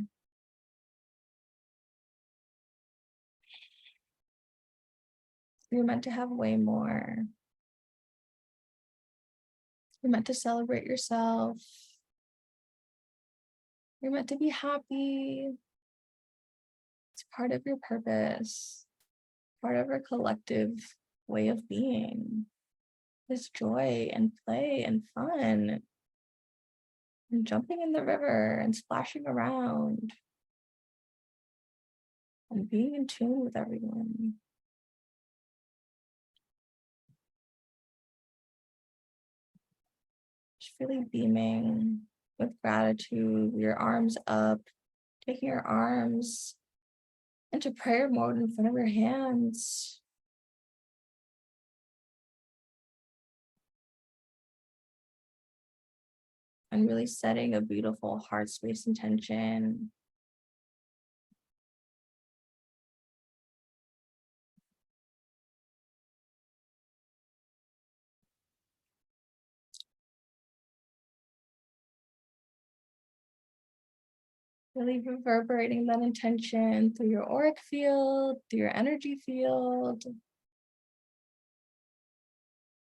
Speaker 1: You're meant to have way more. You're meant to celebrate yourself. You're meant to be happy. It's part of your purpose, part of our collective way of being. This joy and play and fun. And jumping in the river and splashing around. And being in tune with everyone. Just really beaming with gratitude, your arms up, taking your arms into prayer mode in front of your hands. And really setting a beautiful heart space intention. Really reverberating that intention through your auric field, through your energy field.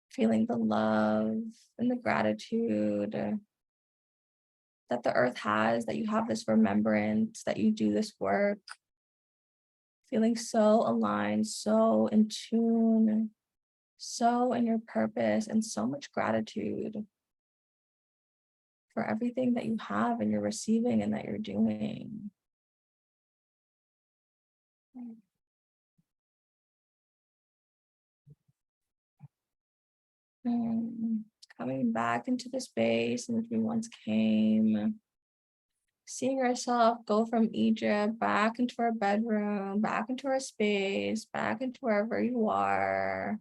Speaker 1: Feeling the love and the gratitude that the earth has, that you have this remembrance, that you do this work. Feeling so aligned, so in tune, so in your purpose, and so much gratitude for everything that you have and you're receiving and that you're doing. Coming back into the space in which we once came. Seeing ourselves go from Egypt back into our bedroom, back into our space, back into wherever you are.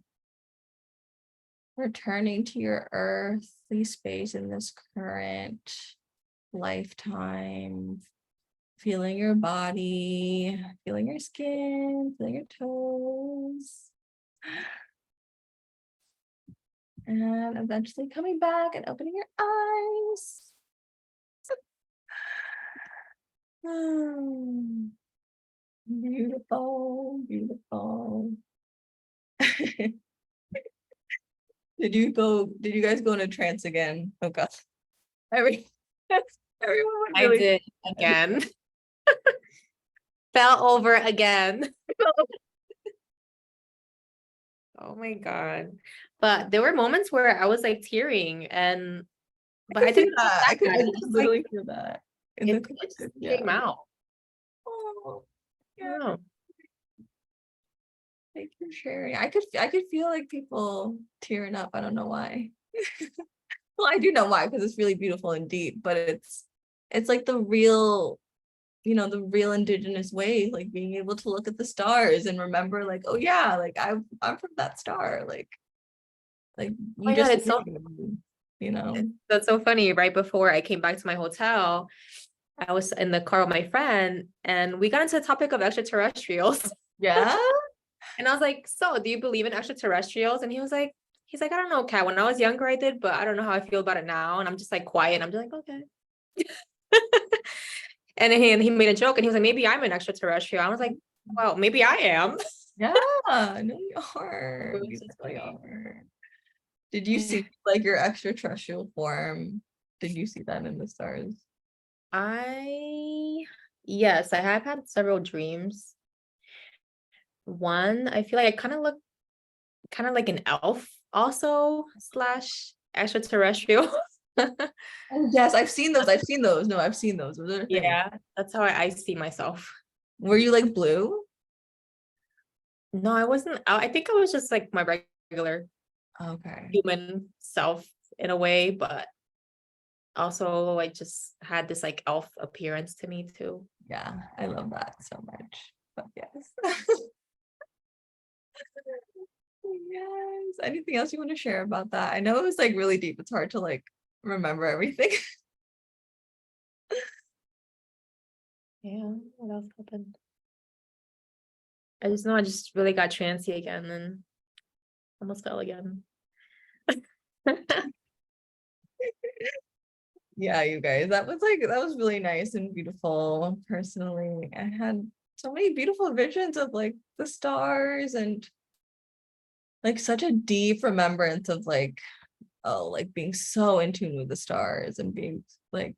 Speaker 1: Returning to your earthly space in this current lifetime. Feeling your body, feeling your skin, feeling your toes. And eventually coming back and opening your eyes. Beautiful, beautiful. Did you guys go in a trance again? Oh God. Everyone would
Speaker 4: I
Speaker 1: really
Speaker 4: did again. Fell over again. Oh my God. But there were moments where I was like tearing but I didn't
Speaker 1: I could
Speaker 4: just,
Speaker 1: literally feel that. In the
Speaker 4: it just
Speaker 1: collective,
Speaker 4: came out.
Speaker 1: Oh, yeah.
Speaker 4: Yeah.
Speaker 1: Thank you for sharing. I could feel like people tearing up. I don't know why. Well, I do know why, because it's really beautiful and deep, but it's like the real the real indigenous way, like being able to look at the stars and remember like, oh yeah, like I'm from that star, like
Speaker 4: Oh
Speaker 1: you
Speaker 4: my God,
Speaker 1: just
Speaker 4: it's so that's so funny. Right before I came back to my hotel, I was in the car with my friend and we got into the topic of extraterrestrials.
Speaker 1: yeah.
Speaker 4: And I was like, so do you believe in extraterrestrials? And he's like, I don't know, Kat. When I was younger, I did, but I don't know how I feel about it now. And I'm just like quiet. I'm just like, okay. And he made a joke and he was like, maybe I'm an extraterrestrial. I was like, well, maybe I am.
Speaker 1: Yeah, no, you are.
Speaker 4: It was
Speaker 1: You
Speaker 4: just
Speaker 1: really
Speaker 4: funny.
Speaker 1: are. Did you see like your extraterrestrial form? Did you see that in the stars?
Speaker 4: Yes, I have had several dreams. One, I feel like I kind of look kind of like an elf also slash extraterrestrial.
Speaker 1: Oh yes, I've seen those. I've seen those. No, I've seen those. Those are things.
Speaker 4: Yeah, that's how I see myself.
Speaker 1: Were you like blue?
Speaker 4: No, I wasn't. I think I was just like my regular
Speaker 1: Okay.
Speaker 4: human self in a way, but also I just had this like elf appearance to me too.
Speaker 1: Yeah, I love that so much. But yes. Yes. Anything else you want to share about that? I know it was like really deep. It's hard to like remember everything.
Speaker 4: Yeah, what else happened? I just know I just really got trancy again and almost fell again.
Speaker 1: Yeah, you guys, that was really nice and beautiful. Personally, I had so many beautiful visions of like the stars and like such a deep remembrance of like, oh, like being so in tune with the stars and being like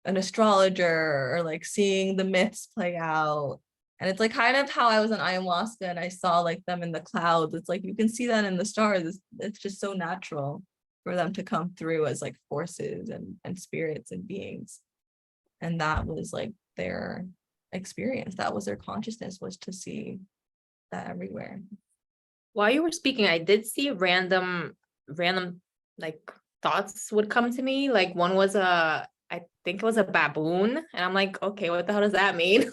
Speaker 1: an astrologer or like seeing the myths play out. And it's like kind of how I was in ayahuasca and I saw like them in the clouds. It's like you can see that in the stars. It's just so natural for them to come through as like forces and spirits and beings. And that was like their experience. That was their consciousness, was to see that everywhere.
Speaker 4: While you were speaking, I did see random like thoughts would come to me. Like one was I think it was a baboon, and I'm like, okay, what the hell does that mean?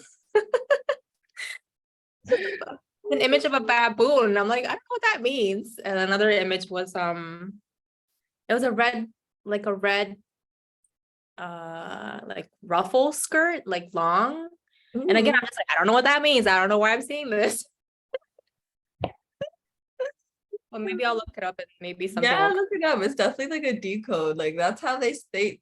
Speaker 4: An image of a baboon, and I'm like, I don't know what that means. And another image was it was a red like ruffle skirt, like long. And again, I'm just like, I don't know what that means. I don't know why I'm seeing this. Well, maybe I'll look it up and maybe something
Speaker 1: Yeah,
Speaker 4: will
Speaker 1: look it up. It's definitely like a decode. Like that's how they speak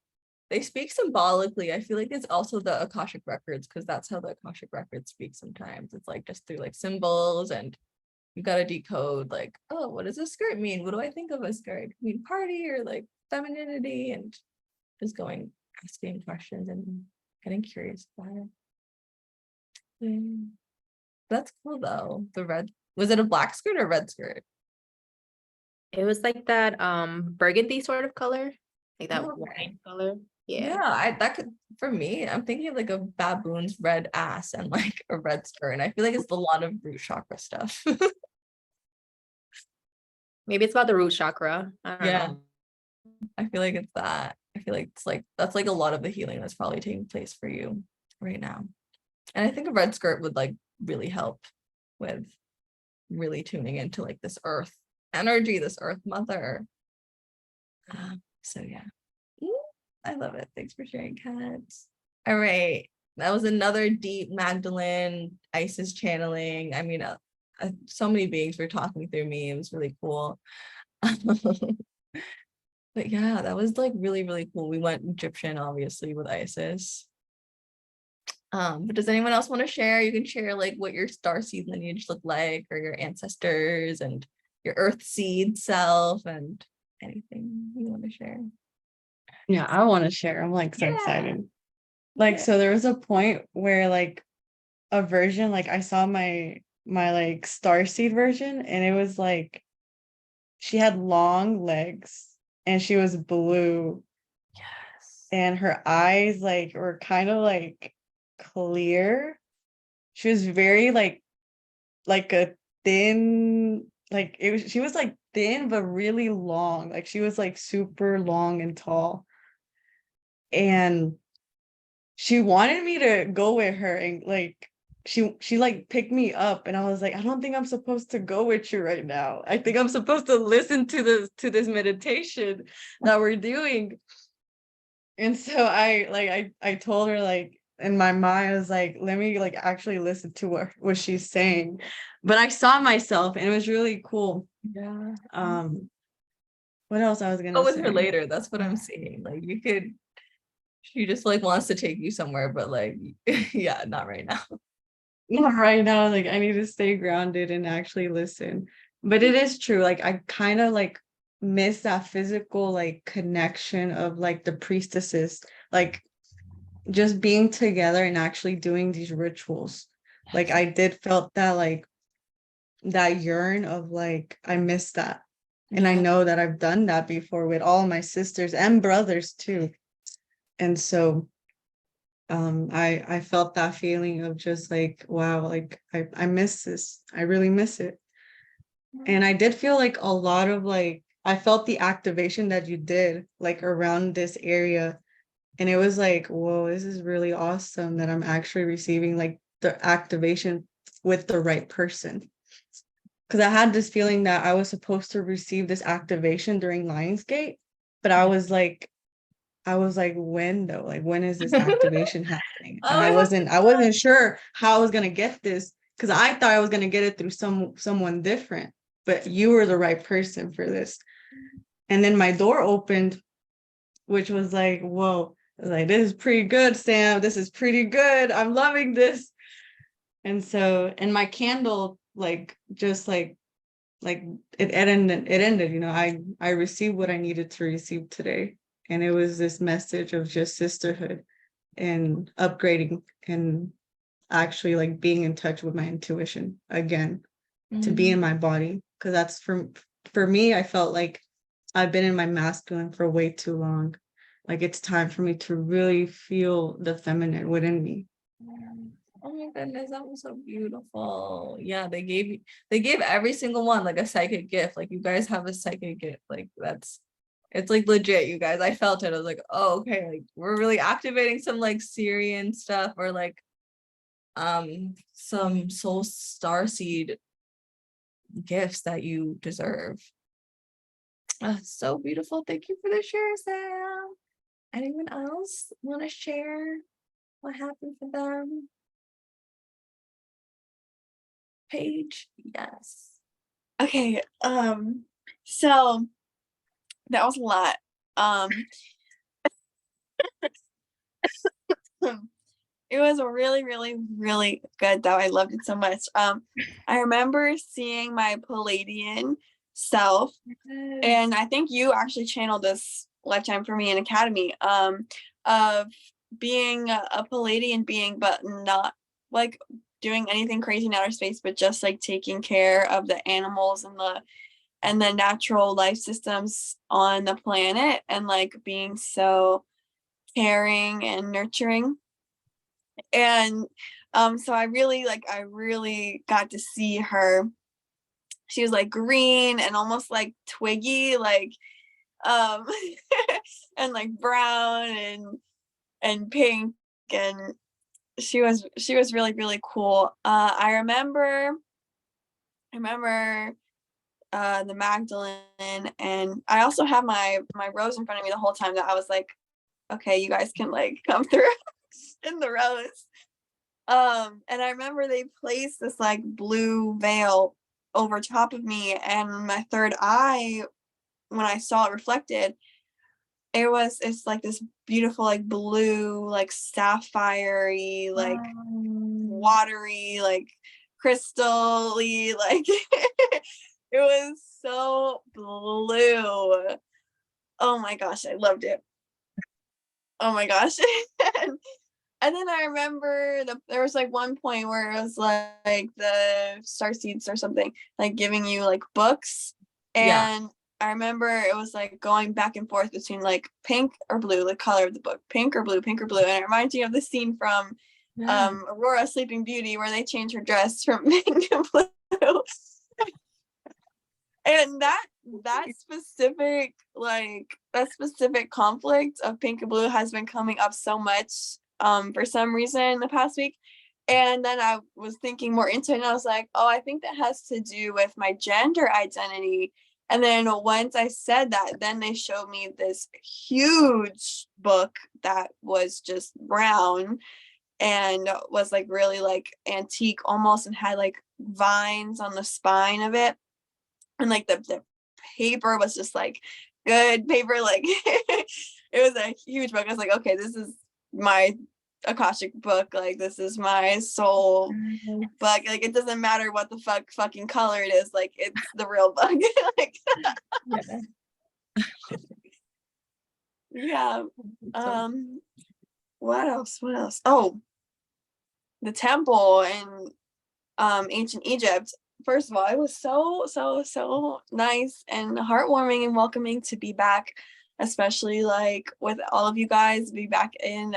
Speaker 1: symbolically. I feel like it's also the Akashic records because that's how the Akashic records speak sometimes. It's like just through like symbols and you gotta decode like, oh, what does a skirt mean? What do I think of a skirt? I mean party or like femininity and just going asking questions and getting curious about it. That's cool though. The red, was it a black skirt or red skirt?
Speaker 4: It was like that burgundy sort of color, like that
Speaker 1: Oh, okay.
Speaker 4: wine color. Yeah.
Speaker 1: Yeah, that could, for me, I'm thinking of like a baboon's red ass and like a red skirt. And I feel like it's a lot of root chakra stuff.
Speaker 4: Maybe it's about the root chakra. I don't
Speaker 1: Yeah,
Speaker 4: know.
Speaker 1: I feel like it's that. I feel like it's like that's like a lot of the healing that's probably taking place for you right now. And I think a red skirt would like really help with really tuning into like this earth energy, this earth mother. So yeah. I love it. Thanks for sharing, Kat. All right. That was another deep Magdalene Isis channeling. I mean, so many beings were talking through me. It was really cool. But yeah, that was like really, really cool. We went Egyptian, obviously, with Isis. But does anyone else want to share? You can share like what your starseed lineage looked like, or your ancestors and your earth seed self, and anything you want to share.
Speaker 5: Yeah, I want to share. I'm like so excited. Like, so there was a point where like a version, like I saw my like starseed version, and it was like she had long legs and she was blue.
Speaker 1: Yes.
Speaker 5: And her eyes like were kind of like clear. She was very like a thin, like she was like thin but really long. Like she was like super long and tall. And she wanted me to go with her, and like she like picked me up, and I was like, I don't think I'm supposed to go with you right now. I think I'm supposed to listen to this meditation that we're doing. And so I told her, like, in my mind, I was like, let me like actually listen to what she's saying. But I saw myself, and it was really cool.
Speaker 1: Yeah.
Speaker 5: What else I was
Speaker 1: Go
Speaker 5: gonna
Speaker 1: with her
Speaker 5: say?
Speaker 1: later. That's what I'm saying. Like you could, she just like wants to take you somewhere, but like, yeah, not right now.
Speaker 5: Not right now, like I need to stay grounded and actually listen. But it is true, like I kind of like miss that physical like connection of like the priestesses, like just being together and actually doing these rituals. Like I did felt that like that yearn of like I miss that. And I
Speaker 1: Yeah.
Speaker 5: know that I've done that before with all my sisters and brothers too. And so I felt that feeling of just like, wow, like I miss this. I really miss it. And I did feel like a lot of like I felt the activation that you did like around this area. And it was like, whoa, this is really awesome that I'm actually receiving like the activation with the right person. Because I had this feeling that I was supposed to receive this activation during Lionsgate, but I was like, when though? Like, when is this activation happening? And
Speaker 1: Oh,
Speaker 5: I wasn't sure how I was gonna get this because I thought I was gonna get it through someone different, but you were the right person for this. And then my door opened, which was like, whoa, I was like, this is pretty good, Sam. This is pretty good. I'm loving this. And so, and my candle, like, just like it ended, you know, I received what I needed to receive today. And it was this message of just sisterhood and upgrading and actually like being in touch with my intuition again, to be in my body. Because that's for me, I felt like I've been in my masculine for way too long. Like it's time for me to really feel the feminine within me.
Speaker 1: oh my goodness, that was so beautiful. Yeah, they gave every single one like a psychic gift. Like you guys have a psychic gift. Like that's it's like legit, you guys. I felt it. I was like, oh, okay, like we're really activating some like Syrian stuff or like some soul star seed gifts that you deserve. So beautiful. Thank you for the share, Sam. Anyone else want to share what happened for them? Paige, yes.
Speaker 2: Okay, so that was a lot. It was really, really, really good though. I loved it so much. I remember seeing my Palladian self, and I think you actually channeled this lifetime for me in Academy, of being a Palladian being, but not like doing anything crazy in outer space, but just like taking care of the animals and the natural life systems on the planet, and like being so caring and nurturing. And so I really got to see her. She was like green and almost like twiggy, like um and like brown and pink, and she was really, really cool. I remember the Magdalene, and I also have my rose in front of me the whole time, that I was like, okay, you guys can like come through in the rose. And I remember they placed this like blue veil over top of me, and my third eye, when I saw it reflected, it's like this beautiful like blue, like sapphire-y, like watery, like crystal-y, like it was so blue. Oh my gosh, I loved it. Oh my gosh. And then I remember there was like one point where it was like the star seeds or something, like giving you like books. And I remember it was like going back and forth between like pink or blue, the color of the book, pink or blue, pink or blue. And it reminds me of the scene from Aurora Sleeping Beauty, where they change her dress from pink to blue. And that specific conflict of pink and blue has been coming up so much for some reason the past week. And then I was thinking more into it, and I was like, oh, I think that has to do with my gender identity. And then once I said that, then they showed me this huge book that was just brown and was like really like antique almost, and had like vines on the spine of it. And like the paper was just like good paper. Like it was a huge book. I was like, okay, this is my Akashic book. Like this is my soul book. Like it doesn't matter what the fucking color it is. Like it's the real book. Like yeah. What else? Oh, the temple in ancient Egypt. First of all, it was so nice and heartwarming and welcoming to be back, especially like with all of you guys, be back in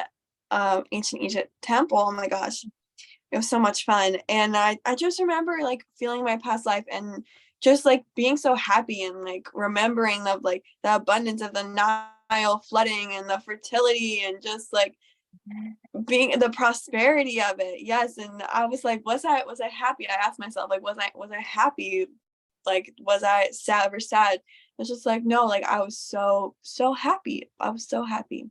Speaker 2: ancient Egypt temple. Oh my gosh, it was so much fun. And I just remember like feeling my past life and just like being so happy and like remembering of like the abundance of the Nile flooding and the fertility and just like being the prosperity of it. Yes. And I was like, was I happy? I asked myself, like, was I happy? Like, was I sad or sad? It's just like, no, like I was so happy. I was so happy.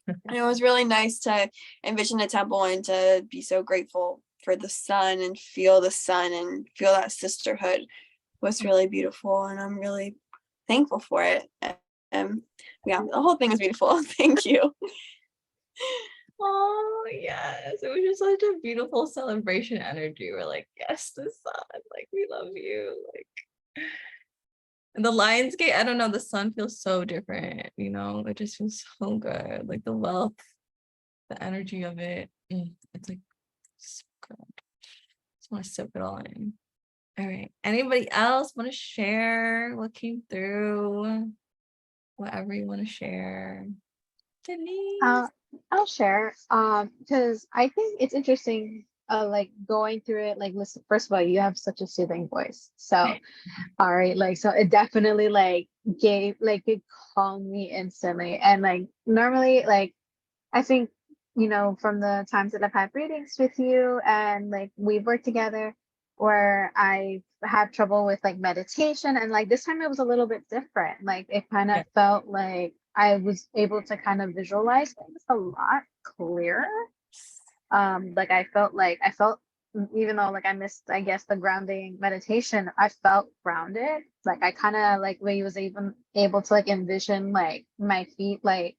Speaker 2: And it was really nice to envision the temple and to be so grateful for the sun and feel the sun and feel that sisterhood was really beautiful. And I'm really thankful for it. And yeah, the whole thing was beautiful. Thank you.
Speaker 1: Oh yes, it was just such a beautiful celebration energy. We're like, yes, the sun, like we love you. Like, and the Lionsgate, I don't know, the sun feels so different, you know, it just feels so good. Like the wealth, the energy of it. It's like so good. Just want to sip it all in. All right. Anybody else want to share what came through? Whatever you want to share. Denise.
Speaker 6: I'll share. Because I think it's interesting. Like going through it. Like, listen. First of all, you have such a soothing voice. So, all right. Like, so it definitely like it calmed me instantly. And like normally, like I think from the times that I've had readings with you and like we've worked together, where I had trouble with like meditation, and like this time it was a little bit different. Like it kind of felt like I was able to kind of visualize things a lot clearer. Like I felt even though like I missed, I guess, the grounding meditation, I felt grounded. Like I kind of like when he was even able to like envision like my feet, like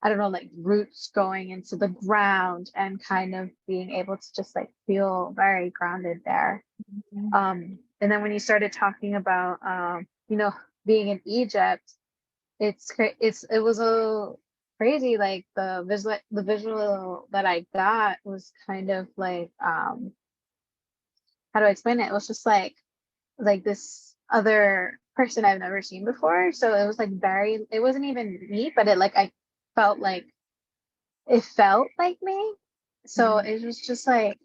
Speaker 6: I don't know, like roots going into the ground and kind of being able to just like feel very grounded there. And then when you started talking about being in Egypt, it was a crazy, like the visual that I got was kind of like how do I explain it? It was just like this other person I've never seen before. So it was like it wasn't even me, but I felt like it felt like me. So it was just like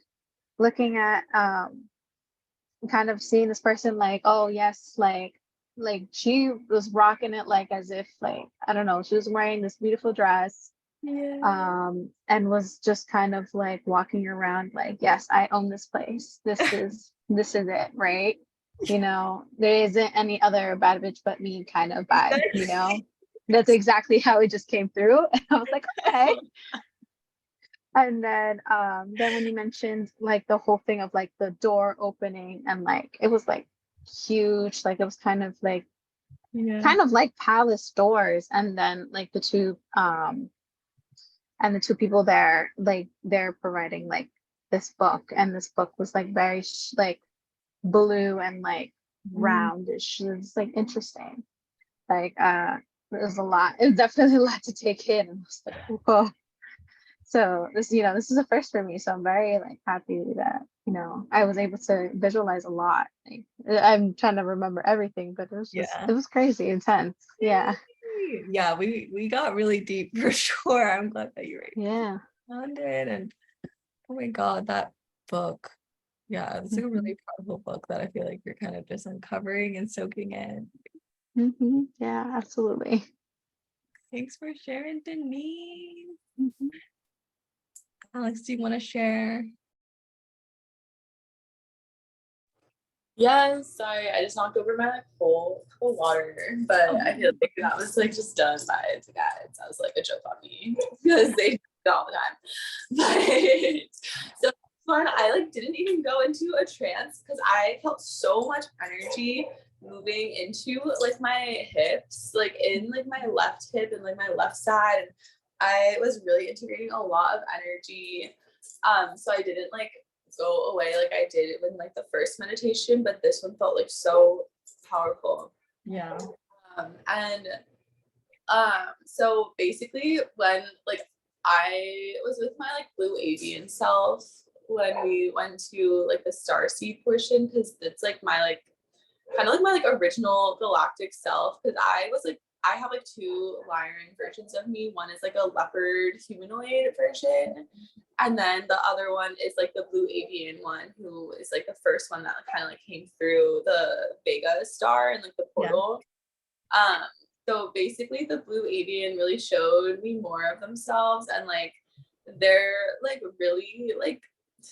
Speaker 6: looking at kind of seeing this person like, oh yes, like she was rocking it like as if like I don't know, she was wearing this beautiful dress and was just kind of like walking around like, yes, I own this place. This is it, right? There isn't any other bad bitch but me kind of vibe. That's exactly how it just came through. And I was like, okay. And then when you mentioned like the whole thing of like the door opening and like it was like huge, like it was kind of like palace doors, and then like the two people there, like they're providing like this book, and this book was like very like blue and like roundish. It's like interesting. Like there's a lot. It's definitely a lot to take in. And I was like, whoa. So this is a first for me. So I'm very like happy that I was able to visualize a lot. Like, I'm trying to remember everything, but it was crazy intense. Yeah.
Speaker 1: Yeah, we got really deep for sure. I'm glad that you found it. And oh my god, that book. Yeah, it's like a really powerful book that I feel like you're kind of just uncovering and soaking in.
Speaker 6: Yeah, absolutely.
Speaker 1: Thanks for sharing, Denise. Alex, do you want to share?
Speaker 3: Yes, sorry, I just knocked over my like whole cup of water, but I feel like that was like just done by the guides. I was like a joke on me because they do it all the time. But so this one, I like didn't even go into a trance because I felt so much energy moving into like my hips, like in like my left hip and like my left side. And I was really integrating a lot of energy. So I didn't like go away like I did in like the first meditation, but this one felt like so powerful.
Speaker 1: Yeah.
Speaker 3: And so basically when like I was with my like blue avian self when we went to like the star seed portion, because it's like my like kind of like my like original galactic self, because I was like I have like two Lyran versions of me. One is like a leopard humanoid version, and then the other one is like the blue avian one, who is like the first one that kind of like came through the Vega star and like the portal. So basically the blue avian really showed me more of themselves, and like they're like really like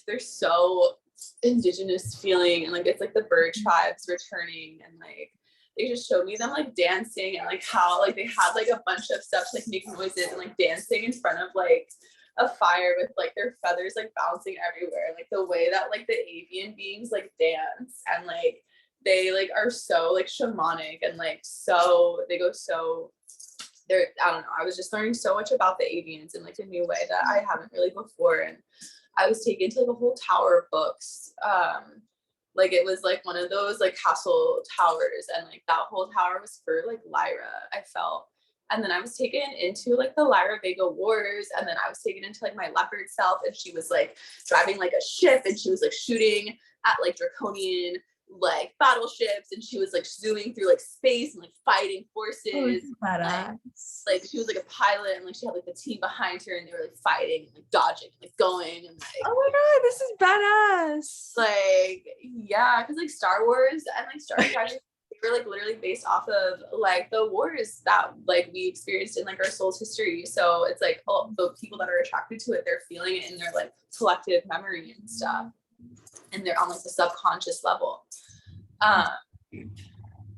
Speaker 3: they're so indigenous feeling, and like it's like the bird tribes returning, and like they just showed me them like dancing, and like how like they had like a bunch of stuff to, like make noises and like dancing in front of like a fire with like their feathers like bouncing everywhere, like the way that like the avian beings like dance, and like they like are so like shamanic, and like so they go so they're I don't know, I was just learning so much about the avians in like a new way that I haven't really before. And I was taken to like a whole tower of books. Like it was like one of those like castle towers, and like that whole tower was for like Lyra, I felt. And then I was taken into like the Lyra Vega Wars, and then I was taken into like my leopard self, and she was like driving like a ship, and she was like shooting at like draconian like battleships, and she was like zooming through like space and like fighting forces. Like she was like a pilot, and like she had like the team behind her, and they were like fighting, like dodging, like going, and like
Speaker 1: Oh my god, this is badass.
Speaker 3: like yeah, because like Star Wars and like Star Trek they were like literally based off of like the wars that like we experienced in like our soul's history. So it's like all the people that are attracted to it, they're feeling it in their like collective memory and stuff, and they're on like the subconscious level.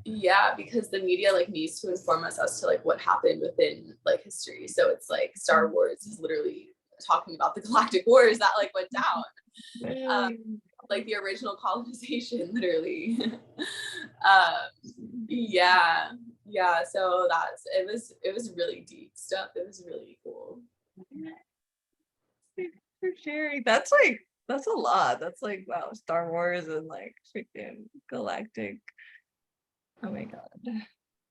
Speaker 3: Yeah, because the media like needs to inform us as to like what happened within like history. So it's like Star Wars is literally talking about the galactic wars that like went down, like the original colonization, literally. Yeah. So it was really deep stuff. It was really cool.
Speaker 1: For sharing. That's a lot. That's like wow, Star Wars and like freaking galactic. Oh my god.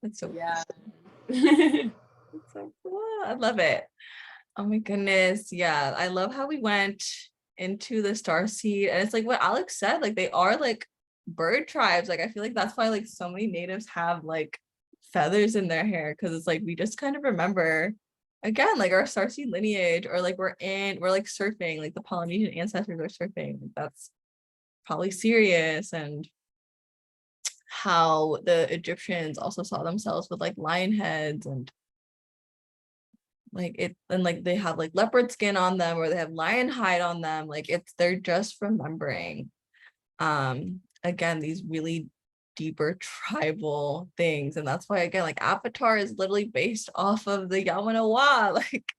Speaker 1: That's so
Speaker 3: Yeah.
Speaker 1: That's so cool. I love it. Oh my goodness. Yeah. I love how we went into the star seed, and it's like what Alex said, like they are like bird tribes. Like I feel like that's why like so many natives have like feathers in their hair, because it's like we just kind of remember again like our starseed lineage, or like we're like surfing, like the Polynesian ancestors are surfing. Like, that's probably serious. And how the Egyptians also saw themselves with like lion heads, and like it, and like they have like leopard skin on them, or they have lion hide on them. Like they're just remembering again these really deeper tribal things. And that's why again like Avatar is literally based off of the Yamanawa, like,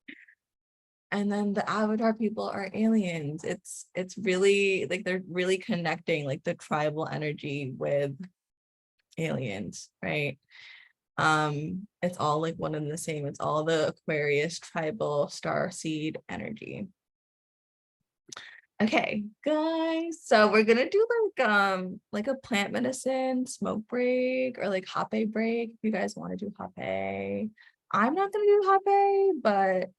Speaker 1: and then the Avatar people are aliens. It's really like they're really connecting like the tribal energy with aliens, right? It's all like one and the same. It's all the Aquarius tribal star seed energy. Okay, guys, so we're gonna do like a plant medicine smoke break, or like hape break if you guys want to do hape. I'm not gonna do hape, but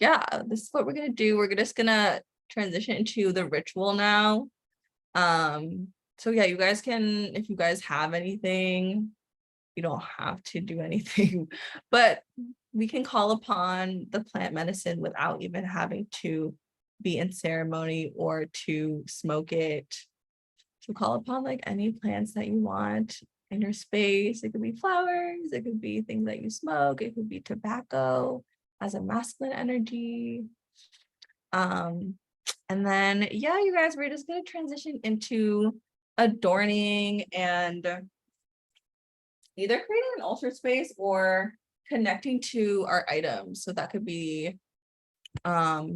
Speaker 1: yeah, this is what we're gonna do. We're just gonna transition into the ritual now. So yeah, you guys can, if you guys have anything, you don't have to do anything, but we can call upon the plant medicine without even having to be in ceremony or to smoke it. To call upon like any plants that you want in your space. It could be flowers, it could be things that you smoke, it could be tobacco as a masculine energy. And then, yeah, you guys, we're just going to transition into adorning and either creating an altar space or connecting to our items. So that could be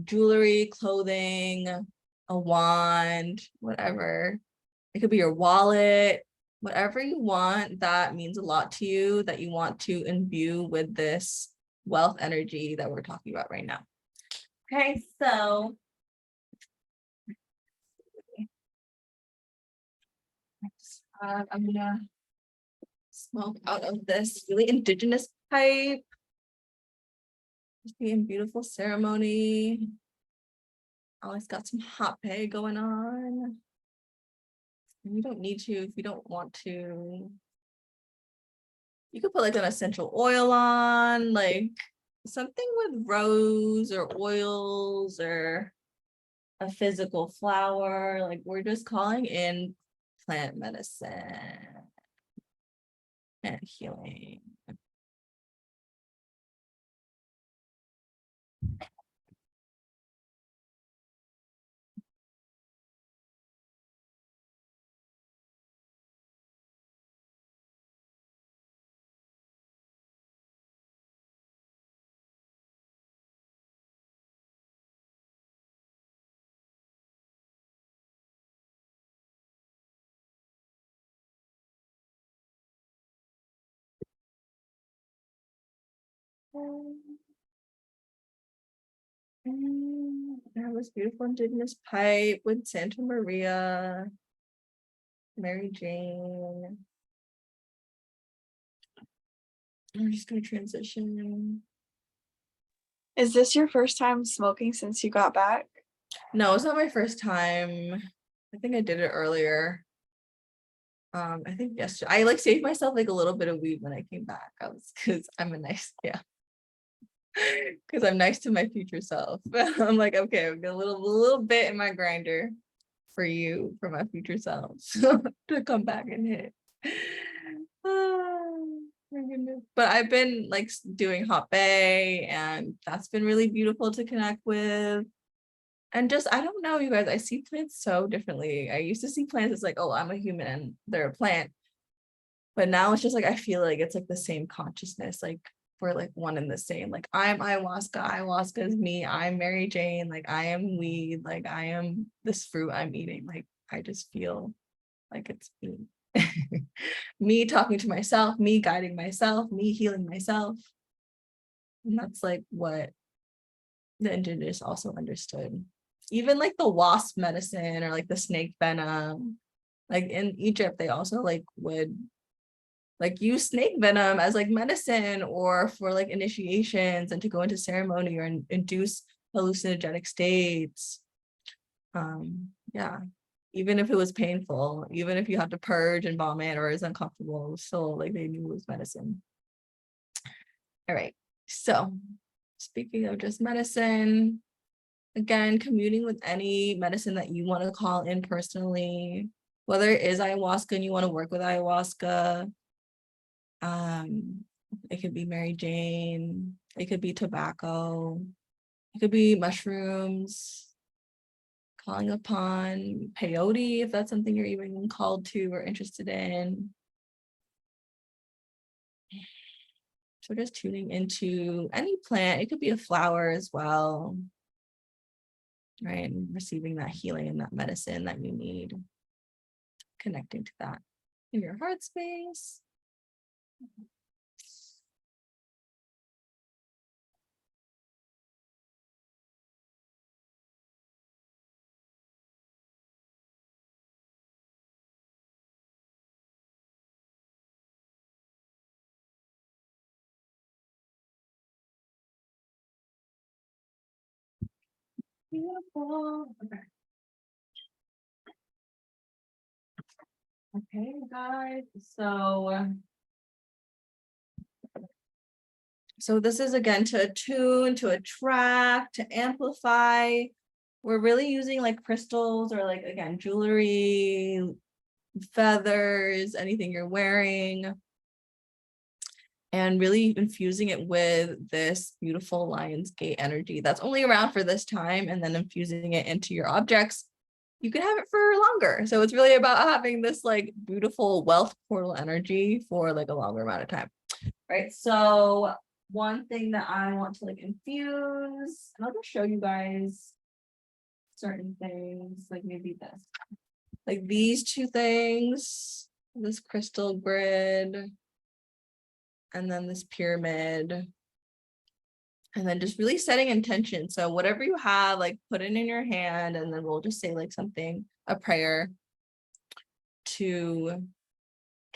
Speaker 1: jewelry, clothing, a wand, whatever. It could be your wallet, whatever you want that means a lot to you, that you want to imbue with this wealth energy that we're talking about right now. Okay, so I'm gonna smoke out of this really indigenous pipe. Just being beautiful ceremony. Always got some hot pay going on. You don't need to if you don't want to. You could put like an essential oil on, like something with rose or oils or a physical flower. Like we're just calling in plant medicine and healing. That was beautiful indigenous pipe with Santa Maria, Mary Jane. I'm just gonna transition.
Speaker 2: Is this your first time smoking since you got back?
Speaker 1: No, it's not my first time. I think I did it earlier. I think yesterday. I like saved myself like a little bit of weed when I came back. Because I'm a nice, yeah. Because I'm nice to my future self. I'm like, okay, I've got a little bit in my grinder for you, for my future selves to come back and hit. Oh, my goodness. But I've been like doing hot bay, and that's been really beautiful to connect with. And just, I don't know, you guys, I see plants so differently. I used to see plants as like, oh, I'm a human and they're a plant. But now it's just like, I feel like it's like the same consciousness. Like we're like one and the same. Like I'm ayahuasca, ayahuasca is me. I'm Mary Jane. Like I am weed. Like I am this fruit I'm eating. Like I just feel like it's me. Me talking to myself, me guiding myself, me healing myself. And that's like what the indigenous also understood. Even like the wasp medicine or like the snake venom, like in Egypt they also like would like use snake venom as like medicine or for like initiations and to go into ceremony or induce hallucinogenic states. Yeah, even if it was painful, even if you had to purge and vomit or is uncomfortable, so like they knew it was medicine. All right, so speaking of just medicine, again, communing with any medicine that you want to call in personally, whether it is ayahuasca and you want to work with ayahuasca, it could be Mary Jane, it could be tobacco, it could be mushrooms, calling upon peyote, if that's something you're even called to or interested in. So just tuning into any plant, it could be a flower as well, right? And receiving that healing and that medicine that you need, connecting to that in your heart space. Beautiful. Okay, guys. So this is again to attune, to attract, to amplify. We're really using like crystals or like, again, jewelry, feathers, anything you're wearing. and really infusing it with this beautiful Lion's Gate energy that's only around for this time, and then infusing it into your objects. You can have it for longer. So it's really about having this like beautiful wealth portal energy for like a longer amount of time. Right. So one thing that I want to like infuse, and I'll just show you guys certain things, like maybe this, like these two things, this crystal grid, and then this pyramid, and then just really setting intention. So whatever you have, like put it in your hand, and then we'll just say like something, a prayer to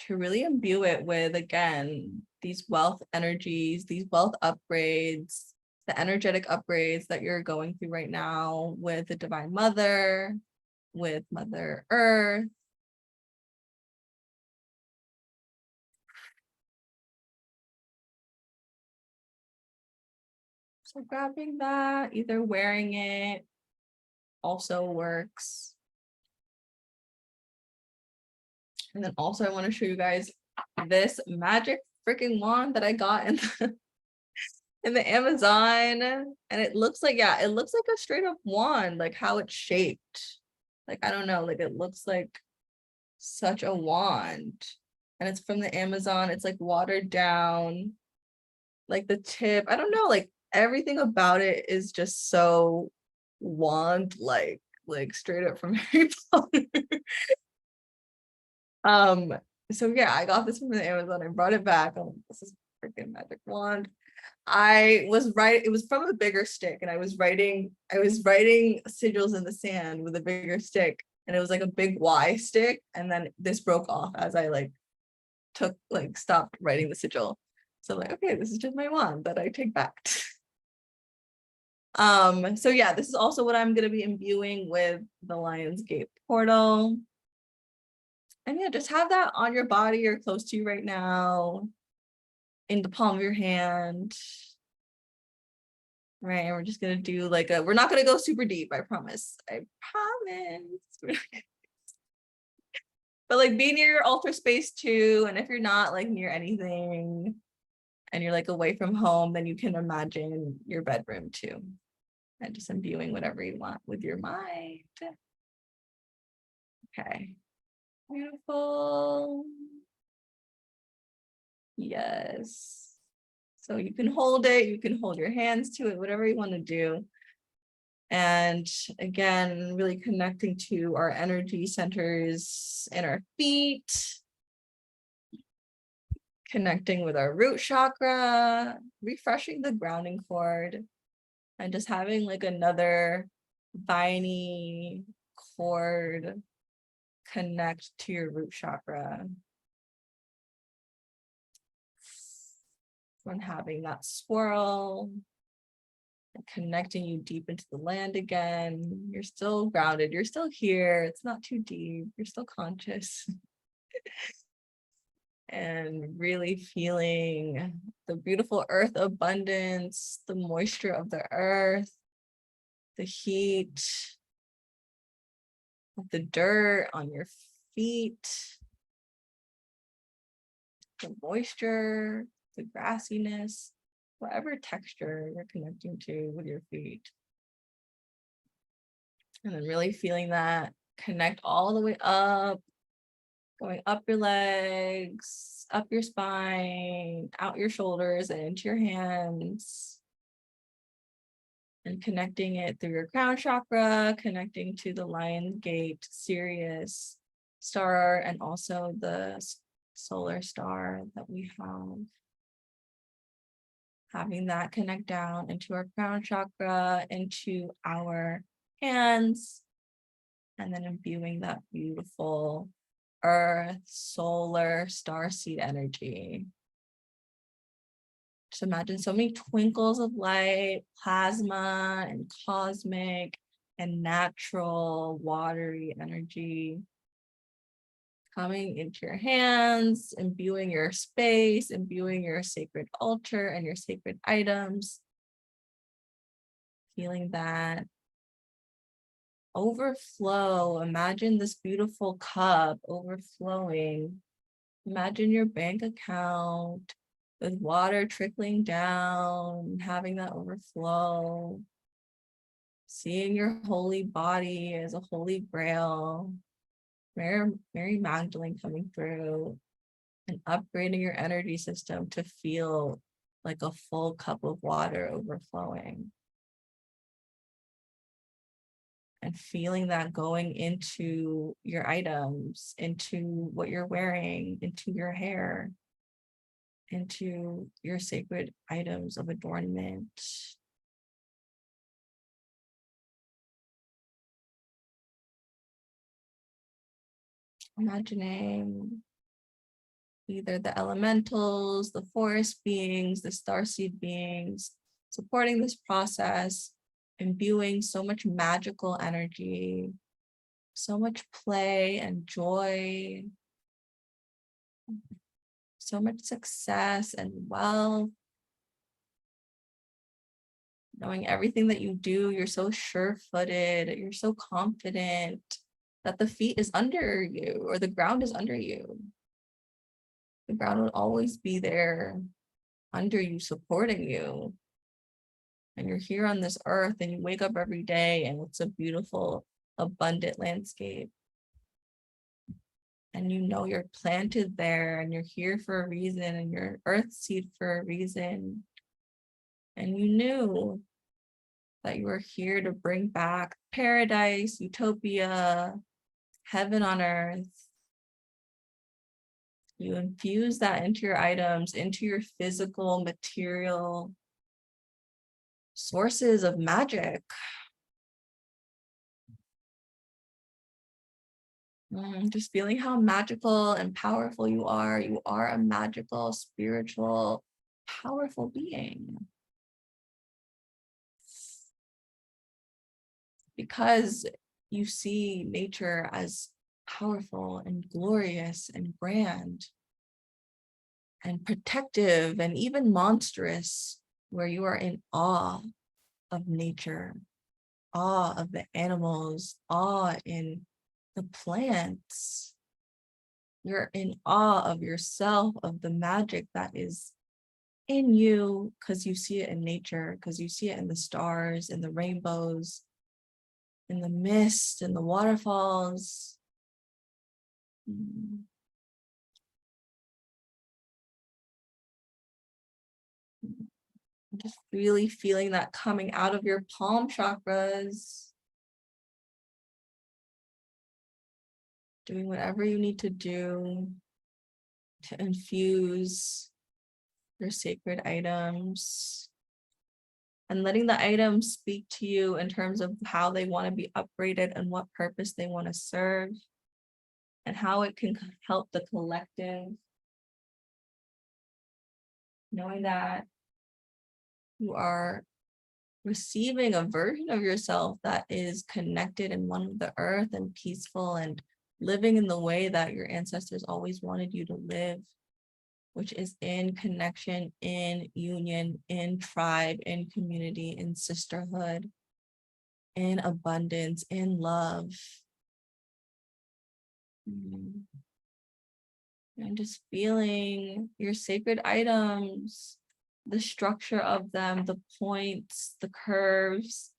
Speaker 1: really imbue it with, again, these wealth energies, these wealth upgrades, the energetic upgrades that you're going through right now with the Divine Mother, with Mother Earth. So grabbing that, either wearing it also works. And then also I want to show you guys this magic freaking wand that I got in the Amazon. And it looks like, yeah, it looks like a straight up wand, like how it's shaped. Like, I don't know, like it looks like such a wand. And it's from the Amazon. It's like watered down. Like the tip, I don't know, like everything about it is just so wand like straight up from Harry Potter. So yeah, I got this from the Amazon. I brought it back. Oh, this is freaking magic wand. It was from a bigger stick, and I was writing sigils in the sand with a bigger stick, and it was like a big Y stick, and then this broke off as I stopped writing the sigil. So I'm like, okay, this is just my wand that I take back. So yeah, this is also what I'm going to be imbuing with the Lion's Gate portal. And yeah, just have that on your body or close to you right now, in the palm of your hand. Right, and we're just going to do we're not going to go super deep, I promise. I promise. But like be near your altar space too. And if you're not like near anything and you're like away from home, then you can imagine your bedroom too. And just imbuing whatever you want with your mind. Okay. Beautiful. Yes. So you can hold it, you can hold your hands to it, whatever you want to do. And again, really connecting to our energy centers in our feet, connecting with our root chakra, refreshing the grounding cord, and just having like another viney cord connect to your root chakra. When having that swirl, connecting you deep into the land again. You're still grounded, you're still here, it's not too deep, you're still conscious. And really feeling the beautiful earth abundance, the moisture of the earth, the heat of the dirt on your feet, the moisture, the grassiness, whatever texture you're connecting to with your feet. And then really feeling that connect all the way up, going up your legs, up your spine, out your shoulders, and into your hands. And connecting it through your crown chakra, connecting to the Lion's Gate, Sirius star, and also the solar star that we have. Having that connect down into our crown chakra, into our hands, and then imbuing that beautiful earth, solar, starseed energy. Just imagine so many twinkles of light, plasma and cosmic and natural watery energy coming into your hands, imbuing your space, imbuing your sacred altar and your sacred items. Feeling that overflow. Imagine this beautiful cup overflowing. Imagine your bank account with water trickling down, having that overflow, seeing your holy body as a holy grail, Mary Magdalene coming through and upgrading your energy system to feel like a full cup of water overflowing. And feeling that going into your items, into what you're wearing, into your hair, into your sacred items of adornment. Imagining either the elementals, the forest beings, the starseed beings, supporting this process, imbuing so much magical energy, so much play and joy, so much success and wealth. Knowing everything that you do, you're so sure-footed, you're so confident that the feet is under you or the ground is under you. The ground will always be there under you, supporting you. And you're here on this earth and you wake up every day and it's a beautiful, abundant landscape. And you know you're planted there and you're here for a reason and you're earth seed for a reason. And you knew that you were here to bring back paradise, utopia, heaven on earth. You infuse that into your items, into your physical, material sources of magic. Just feeling how magical and powerful you are. You are a magical, spiritual, powerful being. Because you see nature as powerful and glorious and grand and protective and even monstrous, where you are in awe of nature, awe of the animals, awe in the plants. You're in awe of yourself, of the magic that is in you, because you see it in nature, because you see it in the stars, in the rainbows, in the mist, in the waterfalls. Just really feeling that coming out of your palm chakras. Doing whatever you need to do to infuse your sacred items. And letting the items speak to you in terms of how they want to be upgraded and what purpose they want to serve. And how it can help the collective. Knowing that you are receiving a version of yourself that is connected and one with the earth and peaceful and living in the way that your ancestors always wanted you to live, which is in connection, in union, in tribe, in community, in sisterhood, in abundance, in love. And just feeling your sacred items, the structure of them, the points, the curves,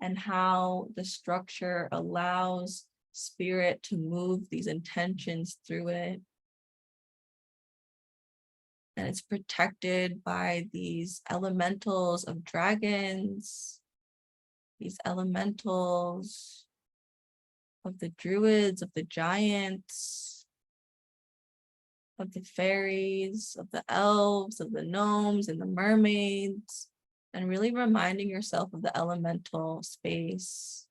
Speaker 1: and how the structure allows spirit to move these intentions through it. And it's protected by these elementals of dragons, these elementals of the druids, of the giants, of the fairies, of the elves, of the gnomes and the mermaids, and really reminding yourself of the elemental space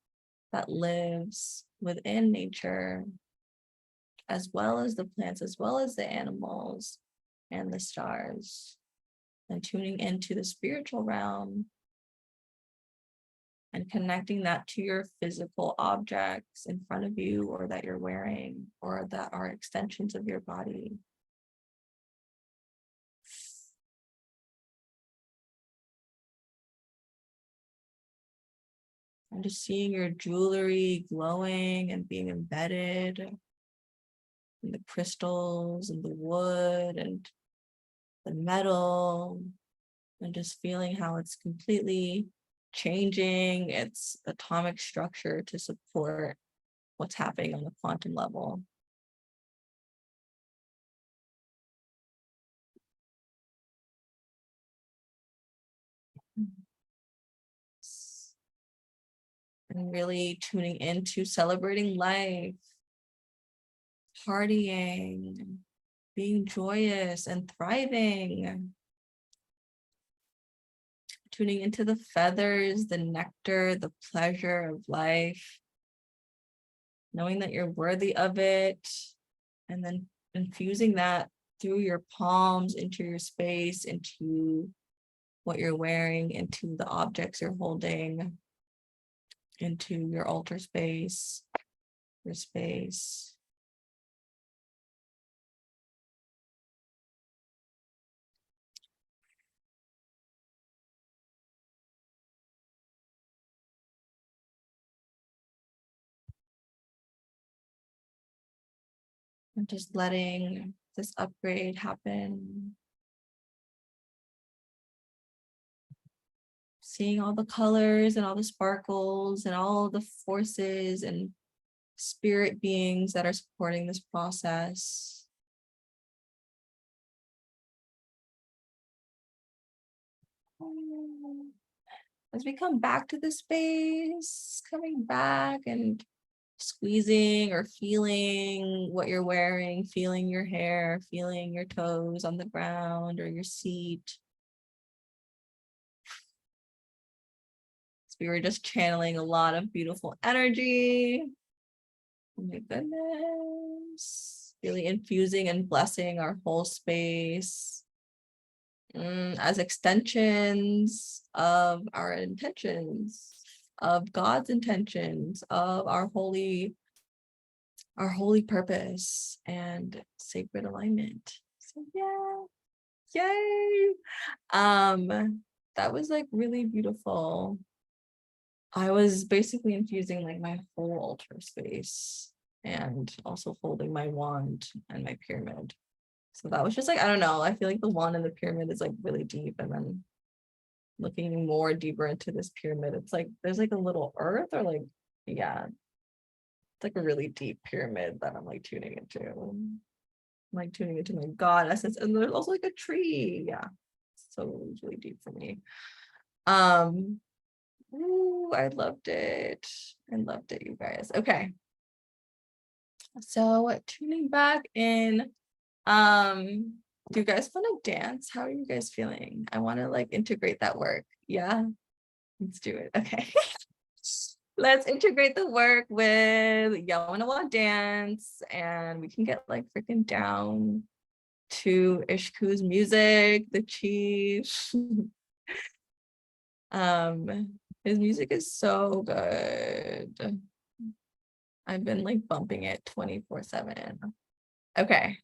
Speaker 1: that lives within nature, as well as the plants, as well as the animals and the stars, and tuning into the spiritual realm and connecting that to your physical objects in front of you or that you're wearing or that are extensions of your body. And just seeing your jewelry glowing and being embedded in the crystals and the wood and the metal, and just feeling how it's completely changing its atomic structure to support what's happening on the quantum level. And really tuning into celebrating life, partying, being joyous and thriving. Tuning into the feathers, the nectar, the pleasure of life. Knowing that you're worthy of it. And then infusing that through your palms into your space, into what you're wearing, into the objects you're holding, into your altar space, your space. And just letting this upgrade happen. Seeing all the colors and all the sparkles and all the forces and spirit beings that are supporting this process. As we come back to the space, coming back and squeezing or feeling what you're wearing, feeling your hair, feeling your toes on the ground or your seat. So we were just channeling a lot of beautiful energy. Oh my goodness. Really infusing and blessing our whole space as extensions of our intentions, of God's intentions, of our holy purpose and sacred alignment. So yeah, yay. That was like really beautiful. I was basically infusing like my whole altar space and also holding my wand and my pyramid. So that was just like, I don't know, I feel like the wand and the pyramid is like really deep, and then looking more deeper into this pyramid, it's like there's like a little earth or like, yeah, it's like a really deep pyramid that I'm like tuning into. I'm like tuning into my God essence, and there's also like a tree. Yeah, so it was really deep for me. Ooh, I loved it. I loved it, you guys. Okay. So tuning back in. Do you guys want to dance? How are you guys feeling? I want to like integrate that work. Yeah, let's do it. Okay. Let's integrate the work with Yawanawha dance, and we can get like freaking down to Ishku's music, the chief. His music is so good. I've been like bumping it 24/7. Okay.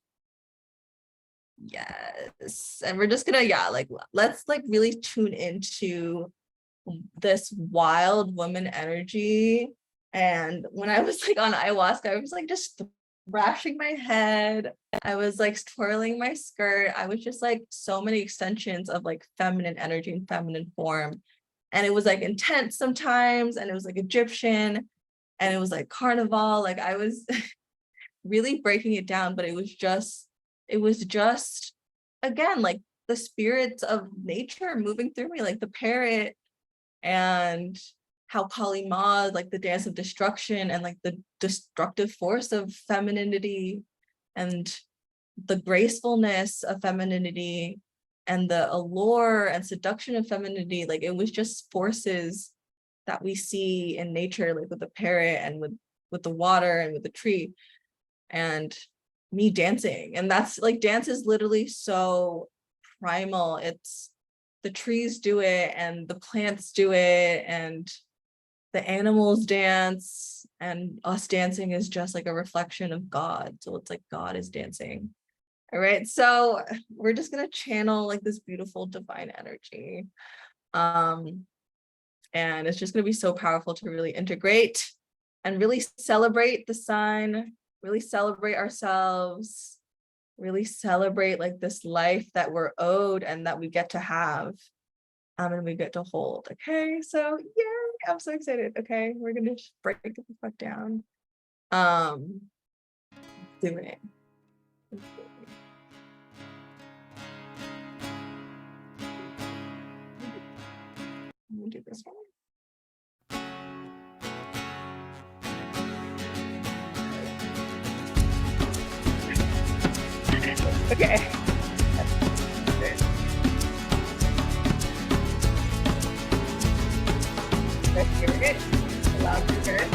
Speaker 1: Yes. And we're just gonna, yeah, like let's like really tune into this wild woman energy. And when I was like on ayahuasca, I was like just thrashing my head. I was like twirling my skirt. I was just like so many extensions of like feminine energy and feminine form. And it was like intense sometimes, and it was like Egyptian, and it was like carnival. Like I was really breaking it down, but it was just again like the spirits of nature moving through me, like the parrot, and how Kali Ma, like the dance of destruction and like the destructive force of femininity, and the gracefulness of femininity, and the allure and seduction of femininity. Like it was just forces that we see in nature, like with the parrot and with the water and with the tree, and me dancing. And that's like, dance is literally so primal. It's the trees do it, and the plants do it, and the animals dance, and us dancing is just like a reflection of God. So it's like God is dancing. All right, so we're just gonna channel like this beautiful divine energy. And it's just gonna be so powerful to really integrate and really celebrate the sign, really celebrate ourselves, really celebrate like this life that we're owed and that we get to have, and we get to hold. Okay, so yeah, I'm so excited. Okay, we're gonna just break it the fuck down. Do it. Let me do this one. Okay. Let's hear it. Loud to hear it.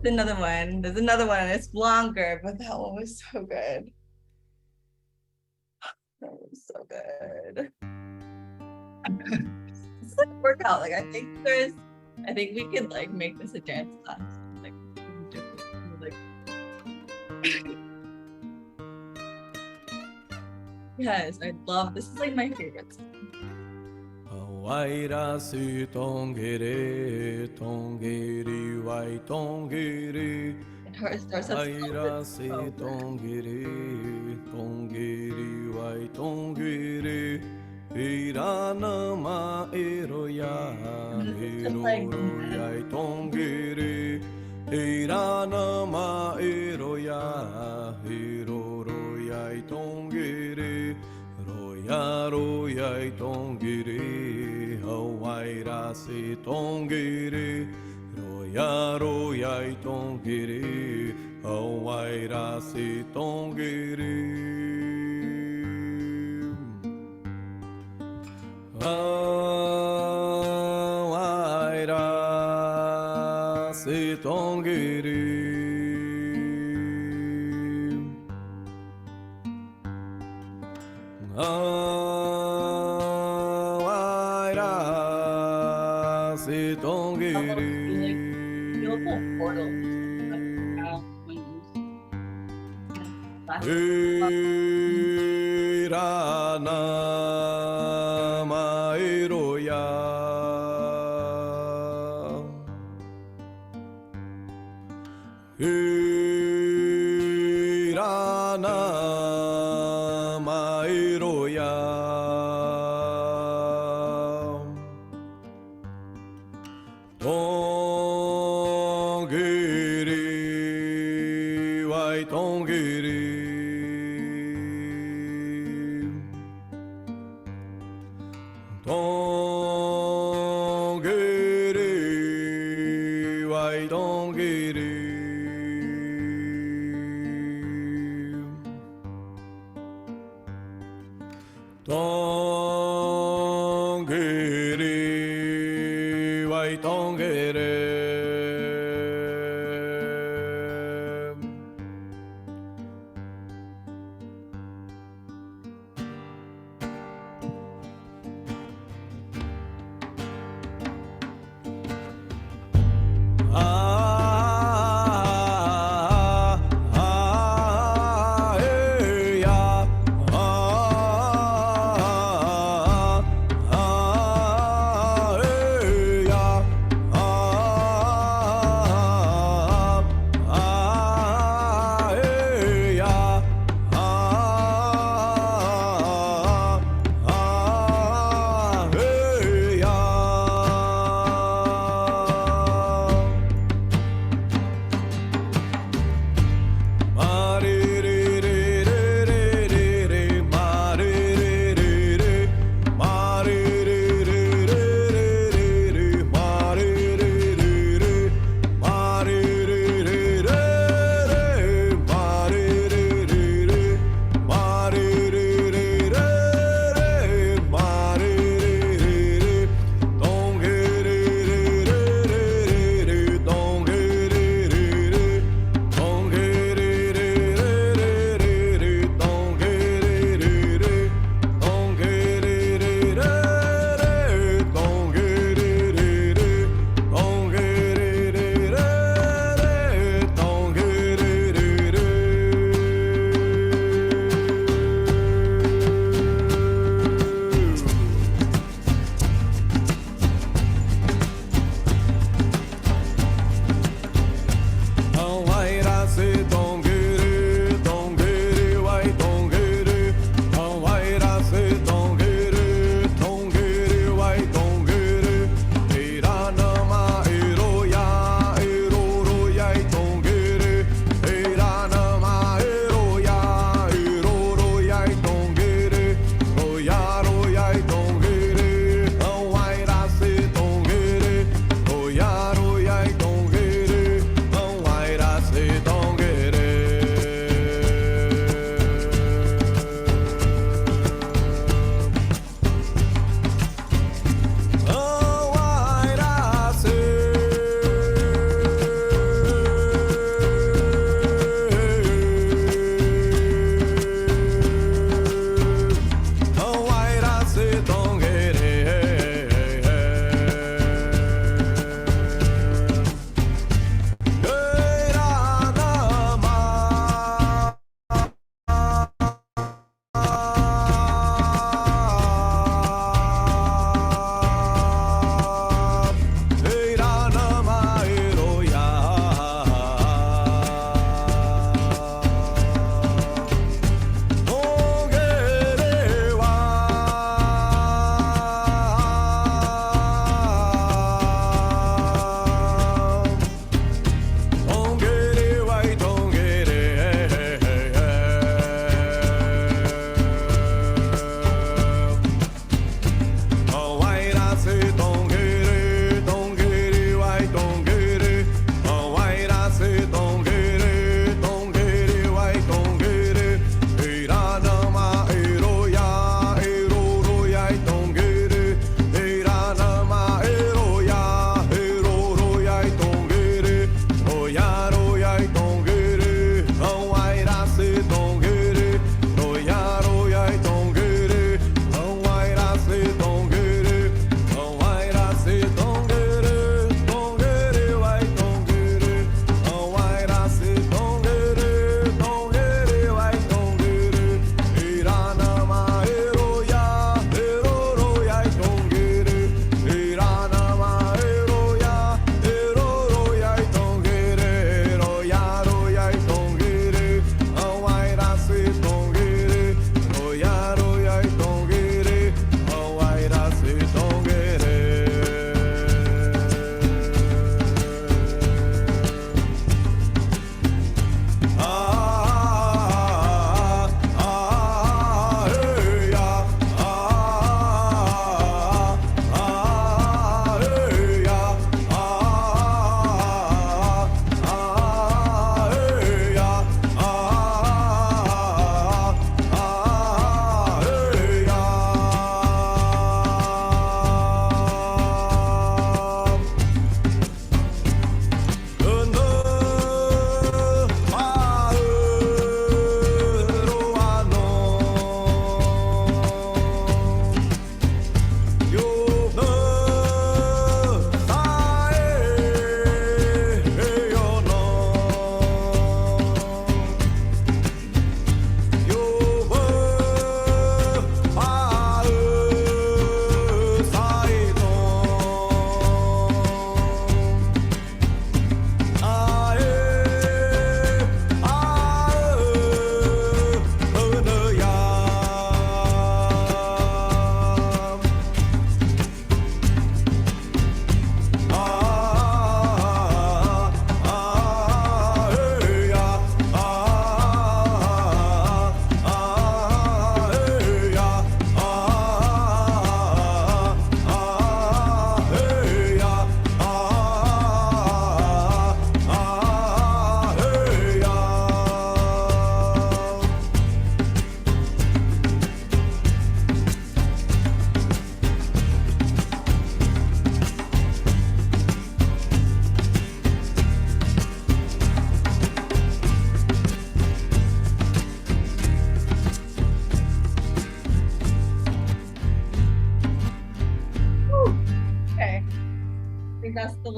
Speaker 1: Another one. There's another one. It's longer, but that one was so good. That was so good. It's like a workout. Like I think we could like make this a dance class. Like, like yes, I love this is like my favorite song.
Speaker 7: Waira si tongere, tongere, wai tongere.
Speaker 1: It starts at
Speaker 7: Waira si tongere, tongere, wai tongere. Irana ma eroya, eroroya tongere. Irana ma eroya, eroroya tongere. Roya roya tongere, Hawaii se tongere. Roya roya tongere, Hawaii se tongere. Hawaii se tongere.
Speaker 1: Beautiful portal.
Speaker 7: Irana maeroya. Irana maeroya. Tongere, wai tongere. Tongere, wai tongere. Tongere, wai tongere.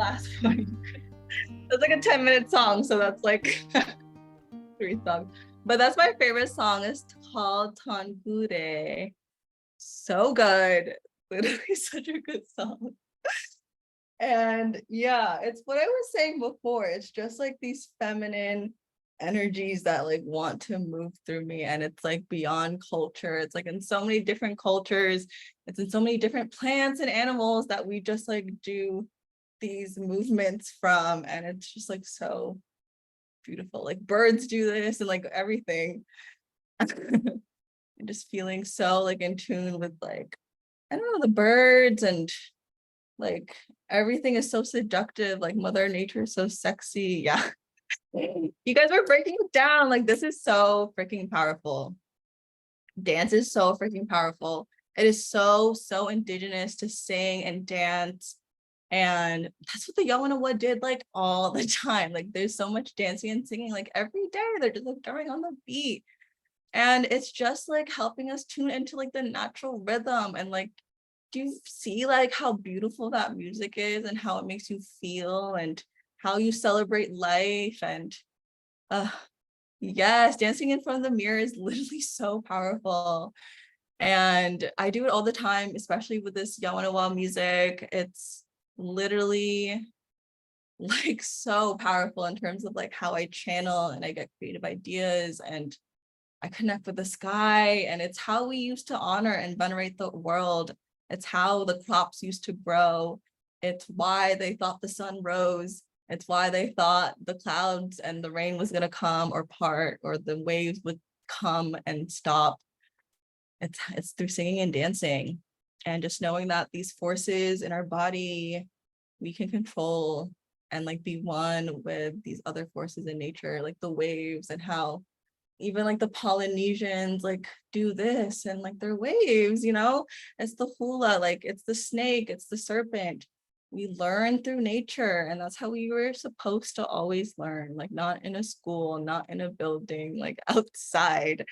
Speaker 1: last one. It's like a 10-minute song, so that's like 3 songs. But that's my favorite song. It's called Tangure. So good. Literally such a good song. And yeah, it's what I was saying before. It's just like these feminine energies that like want to move through me, and it's like beyond culture. It's like in so many different cultures, it's in so many different plants and animals that we just like do these movements from, and it's just like so beautiful. Like birds do this and like everything. And just feeling so like in tune with like, I don't know, the birds, and like everything is so seductive. Like Mother Nature is so sexy. Yeah. You guys are breaking it down. Like this is so freaking powerful. Dance is so freaking powerful. It is so indigenous to sing and dance. And that's what the Yawanawa did like all the time. Like there's so much dancing and singing like every day. They're just like going on the beat. And it's just like helping us tune into like the natural rhythm. And like, do you see like how beautiful that music is and how it makes you feel and how you celebrate life? And yes, dancing in front of the mirror is literally so powerful. And I do it all the time, especially with this Yawanawa music. It's literally like so powerful in terms of like how I channel and I get creative ideas and I connect with the sky. And it's how we used to honor and venerate the world. It's how the crops used to grow. It's why they thought the sun rose. It's why they thought the clouds and the rain was going to come or part, or the waves would come and stop. It's through singing and dancing, and just knowing that these forces in our body we can control and like be one with these other forces in nature, like the waves, and how even like the Polynesians like do this and like their waves, you know, it's the hula, like it's the snake, it's the serpent. We learn through nature, and that's how we were supposed to always learn, like not in a school, not in a building, like outside.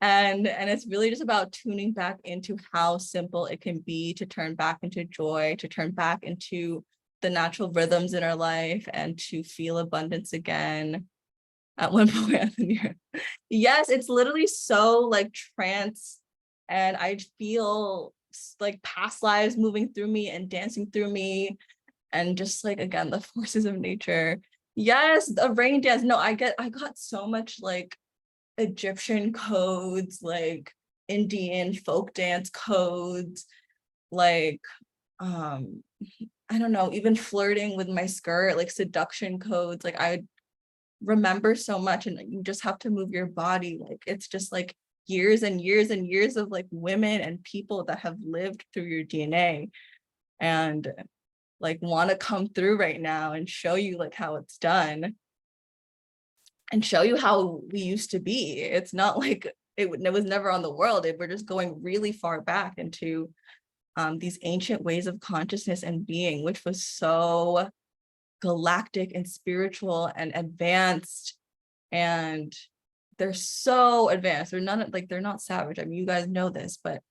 Speaker 1: And it's really just about tuning back into how simple it can be to turn back into joy, to turn back into the natural rhythms in our life, and to feel abundance again. At one point, Anthony, yes, it's literally so like trance, and I feel like past lives moving through me and dancing through me, and just like again the forces of nature. Yes, the rain dance. No, I got so much like Egyptian codes, like Indian folk dance codes, like I don't know, even flirting with my skirt, like seduction codes. Like I remember so much, and you just have to move your body. Like it's just like years and years and years of like women and people that have lived through your DNA, and like want to come through right now and show you like how it's done and show you how we used to be. It's not like it was never on the world. We're just going really far back into these ancient ways of consciousness and being, which was so galactic and spiritual and advanced. And they're so advanced. They're not savage. I mean, you guys know this, but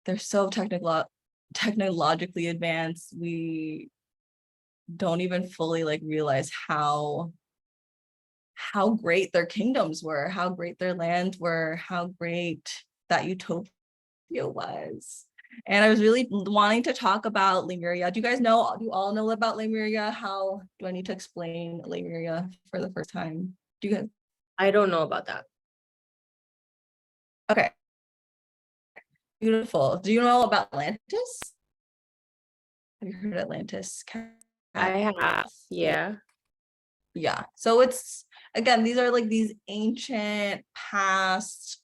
Speaker 1: they're so technologically advanced. We don't even fully like realize how great their kingdoms were, how great their lands were, how great that utopia was. And I was really wanting to talk about Lemuria. Do you all know about Lemuria? How do I need to explain Lemuria for the first time? Do you guys?
Speaker 4: I don't know about that.
Speaker 1: Okay. Beautiful. Do you know about Atlantis? Have you heard of Atlantis?
Speaker 4: I have, yeah.
Speaker 1: Yeah. So it's, again, these are like these ancient past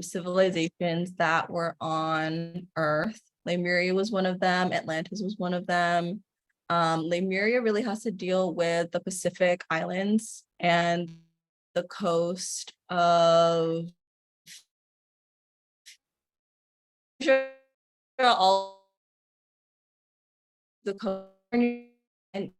Speaker 1: civilizations that were on Earth. Lemuria was one of them. Atlantis was one of them. Lemuria really has to deal with the Pacific Islands and the coast of all the coast, and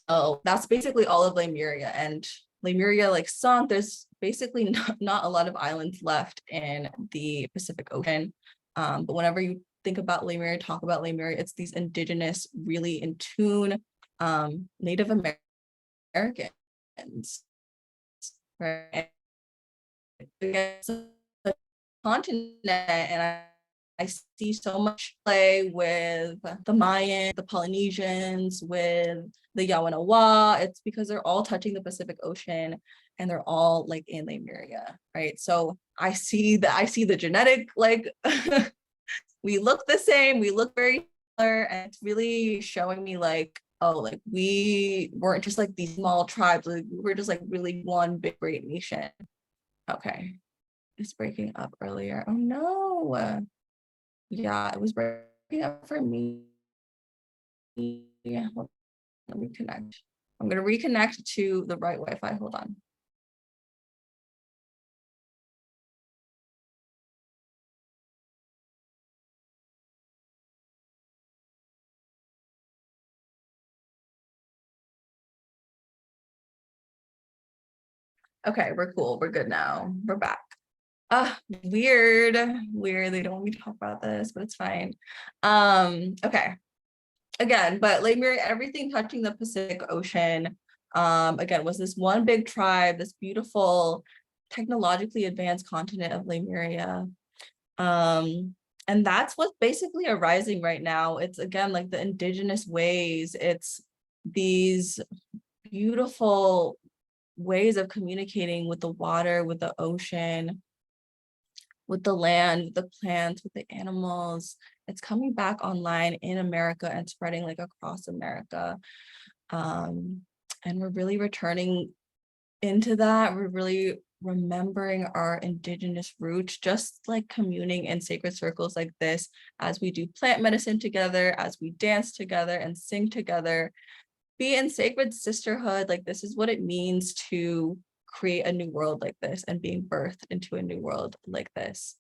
Speaker 1: so that's basically all of Lemuria. And Lemuria like sunk. There's basically not a lot of islands left in the Pacific Ocean. But whenever think about Lemuria, talk about Lemuria, it's these indigenous, really in tune Native Americans, right? It's a continent, and I see so much play with the Mayan, the Polynesians, with the Yawanawa. It's because they're all touching the Pacific Ocean and they're all like in Lemuria, right? So I see the genetic, like we look the same, we look very similar, and it's really showing me like, oh, like we weren't just like these small tribes, like we were just like really one big great nation. Okay, it's breaking up earlier. Oh no. Yeah, it was breaking up for me. Yeah, let me reconnect. I'm gonna reconnect to the right Wi-Fi. Hold on. Okay, we're cool. We're good now. We're back. Weird. They don't want me to talk about this, but it's fine. Okay. Again, but Lemuria, everything touching the Pacific Ocean, again, was this one big tribe, this beautiful, technologically advanced continent of Lemuria. And that's what's basically arising right now. It's again like the indigenous ways. It's these beautiful ways of communicating with the water, with the ocean, with the land, with the plants, with the animals. It's coming back online in America and spreading like across America. And we're really returning into that. We're really remembering our indigenous roots, just like communing in sacred circles like this, as we do plant medicine together, as we dance together and sing together, be in sacred sisterhood. Like this is what it means to create a new world like this and being birthed into a new world like this.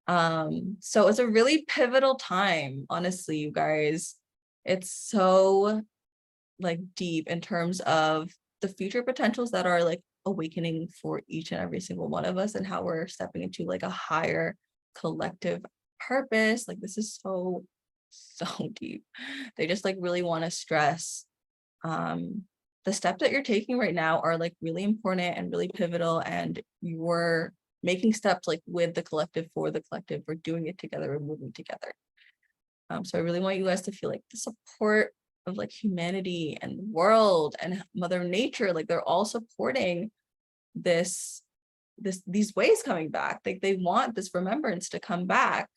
Speaker 1: So it's a really pivotal time, honestly, you guys. It's so like deep in terms of the future potentials that are like awakening for each and every single one of us, and how we're stepping into like a higher collective purpose. Like this is so deep. They just like really want to stress the steps that you're taking right now are like really important and really pivotal, and you're making steps like with the collective, for the collective. We're doing it together, we're moving together. So I really want you guys to feel like the support of like humanity and the world and Mother Nature. Like they're all supporting these ways coming back. Like they want this remembrance to come back.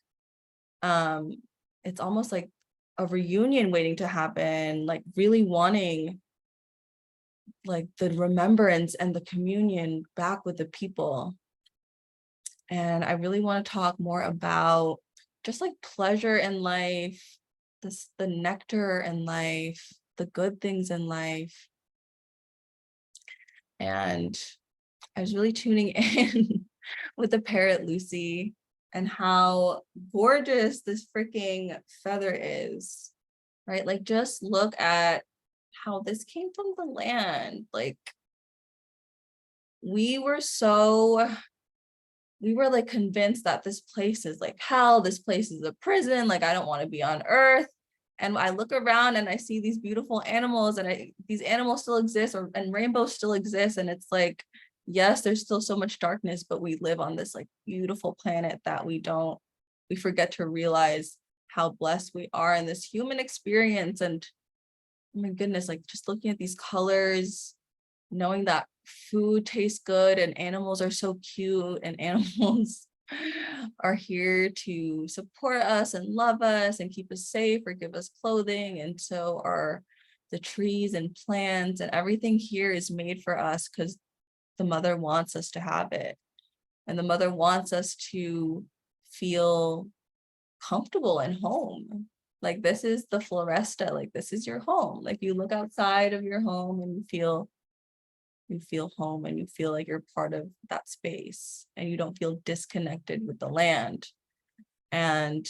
Speaker 1: It's almost like a reunion waiting to happen, like really wanting like the remembrance and the communion back with the people. And I really want to talk more about just like pleasure in life, the nectar in life, the good things in life. And I was really tuning in with the parrot Lucy and how gorgeous this freaking feather is, right? Like just look at how this came from the land. Like we were like convinced that this place is like hell, this place is a prison, like I don't want to be on earth. And I look around and I see these beautiful animals, and these animals still exist, and rainbows still exist. And it's like, yes, there's still so much darkness, but we live on this like beautiful planet that we forget to realize how blessed we are in this human experience. And oh my goodness, like just looking at these colors, knowing that food tastes good and animals are so cute and animals are here to support us and love us and keep us safe or give us clothing. And so are the trees and plants, and everything here is made for us because the mother wants us to have it. And the mother wants us to feel comfortable and home. Like this is the floresta, like this is your home. Like you look outside of your home and you feel home, and you feel like you're part of that space, and you don't feel disconnected with the land. And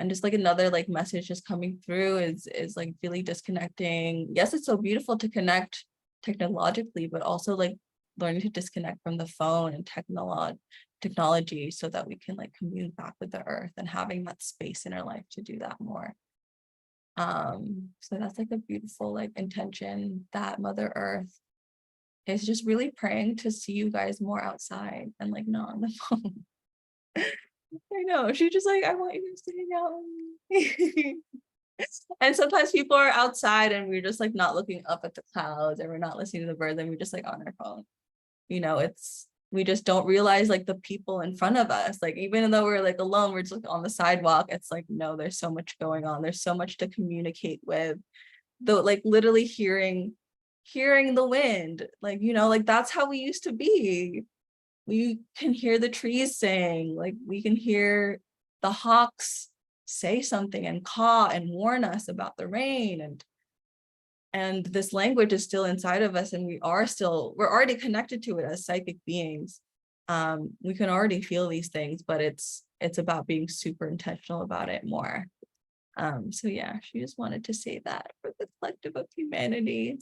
Speaker 1: just like another like message just coming through is like really disconnecting. Yes, it's so beautiful to connect technologically, but also like learning to disconnect from the phone and technology so that we can like commune back with the earth and having that space in our life to do that more. So that's like a beautiful like intention that Mother Earth is just really praying to see you guys more outside and like not on the phone. I know, she's just like, I want you guys to hang out with me. And sometimes people are outside and we're just like not looking up at the clouds, and we're not listening to the birds, and we're just like on our phone. You know, we just don't realize like the people in front of us. Like even though we're like alone, we're just like on the sidewalk. It's like, no, there's so much going on. There's so much to communicate with. Though, like literally hearing the wind. Like, you know, like that's how we used to be. We can hear the trees sing, like we can hear the hawks say something and caw and warn us about the rain, and this language is still inside of us, and we're already connected to it as psychic beings. We can already feel these things, but it's about being super intentional about it more. So yeah, she just wanted to say that for the collective of humanity.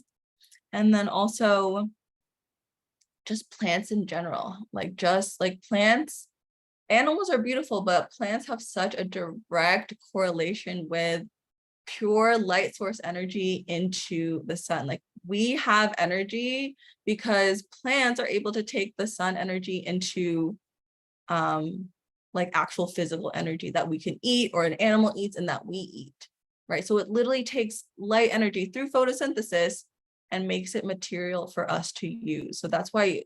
Speaker 1: And then also just plants in general, like just like plants, animals are beautiful, but plants have such a direct correlation with pure light source energy into the sun. Like we have energy because plants are able to take the sun energy into like actual physical energy that we can eat or an animal eats and that we eat, right? So it literally takes light energy through photosynthesis and makes it material for us to use. So that's why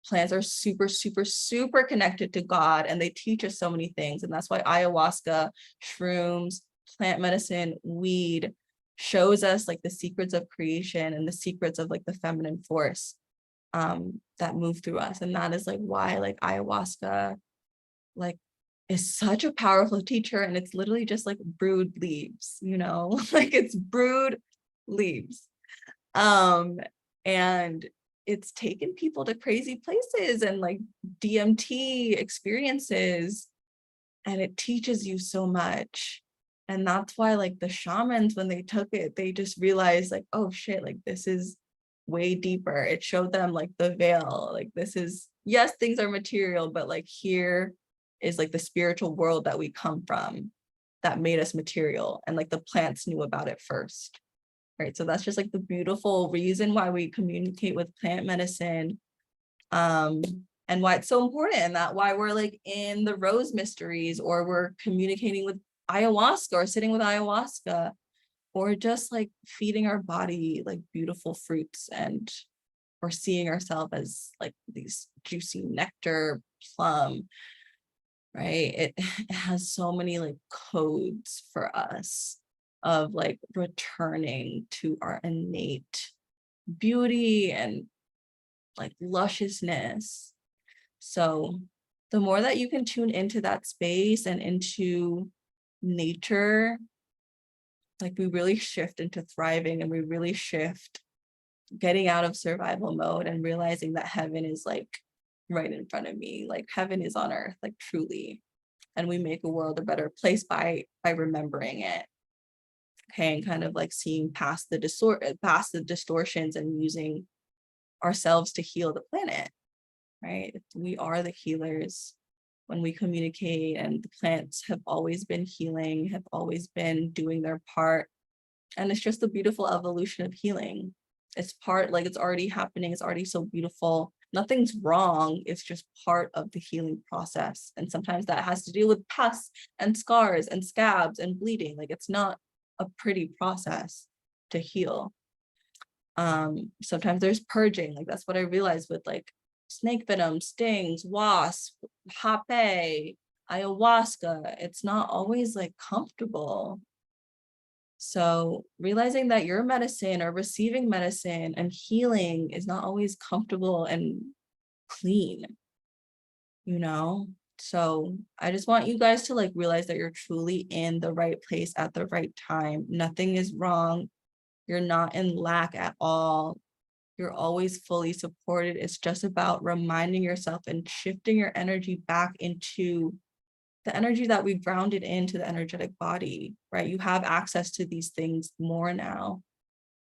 Speaker 1: plants are super, super, super connected to God, and they teach us so many things. And that's why ayahuasca, shrooms, plant medicine, weed shows us like the secrets of creation and the secrets of like the feminine force that move through us. And that is like why like ayahuasca like is such a powerful teacher, and it's literally just like brewed leaves, you know, like it's brewed leaves. And it's taken people to crazy places and like DMT experiences, and it teaches you so much. And that's why like the shamans, when they took it, they just realized like, oh shit, like this is way deeper. It showed them like the veil, like this is, yes, things are material, but like here is like the spiritual world that we come from that made us material, and like the plants knew about it first. Right, so that's just like the beautiful reason why we communicate with plant medicine, and why it's so important, and that why we're like in the rose mysteries, or we're communicating with ayahuasca, or sitting with ayahuasca, or just like feeding our body like beautiful fruits, and or seeing ourselves as like these juicy nectar plum, right? It has so many like codes for us of like returning to our innate beauty and like lusciousness. So the more that you can tune into that space and into nature, like we really shift into thriving, and we really shift getting out of survival mode and realizing that heaven is like right in front of me, like heaven is on earth, like truly. And we make a world a better place by remembering it. Okay, and kind of like seeing past the distortions and using ourselves to heal the planet, right? We are the healers when we communicate, and the plants have always been healing, have always been doing their part. And it's just the beautiful evolution of healing. It's part, like it's already happening. It's already so beautiful. Nothing's wrong. It's just part of the healing process. And sometimes that has to do with pus and scars and scabs and bleeding. Like it's not a pretty process to heal. Sometimes there's purging. Like that's what I realized with like snake venom, stings, wasps, hape, ayahuasca. It's not always like comfortable. So realizing that your medicine or receiving medicine and healing is not always comfortable and clean, you know? So I just want you guys to like realize that you're truly in the right place at the right time. Nothing is wrong. You're not in lack at all. You're always fully supported. It's just about reminding yourself and shifting your energy back into the energy that we've grounded into the energetic body, right? You have access to these things more now,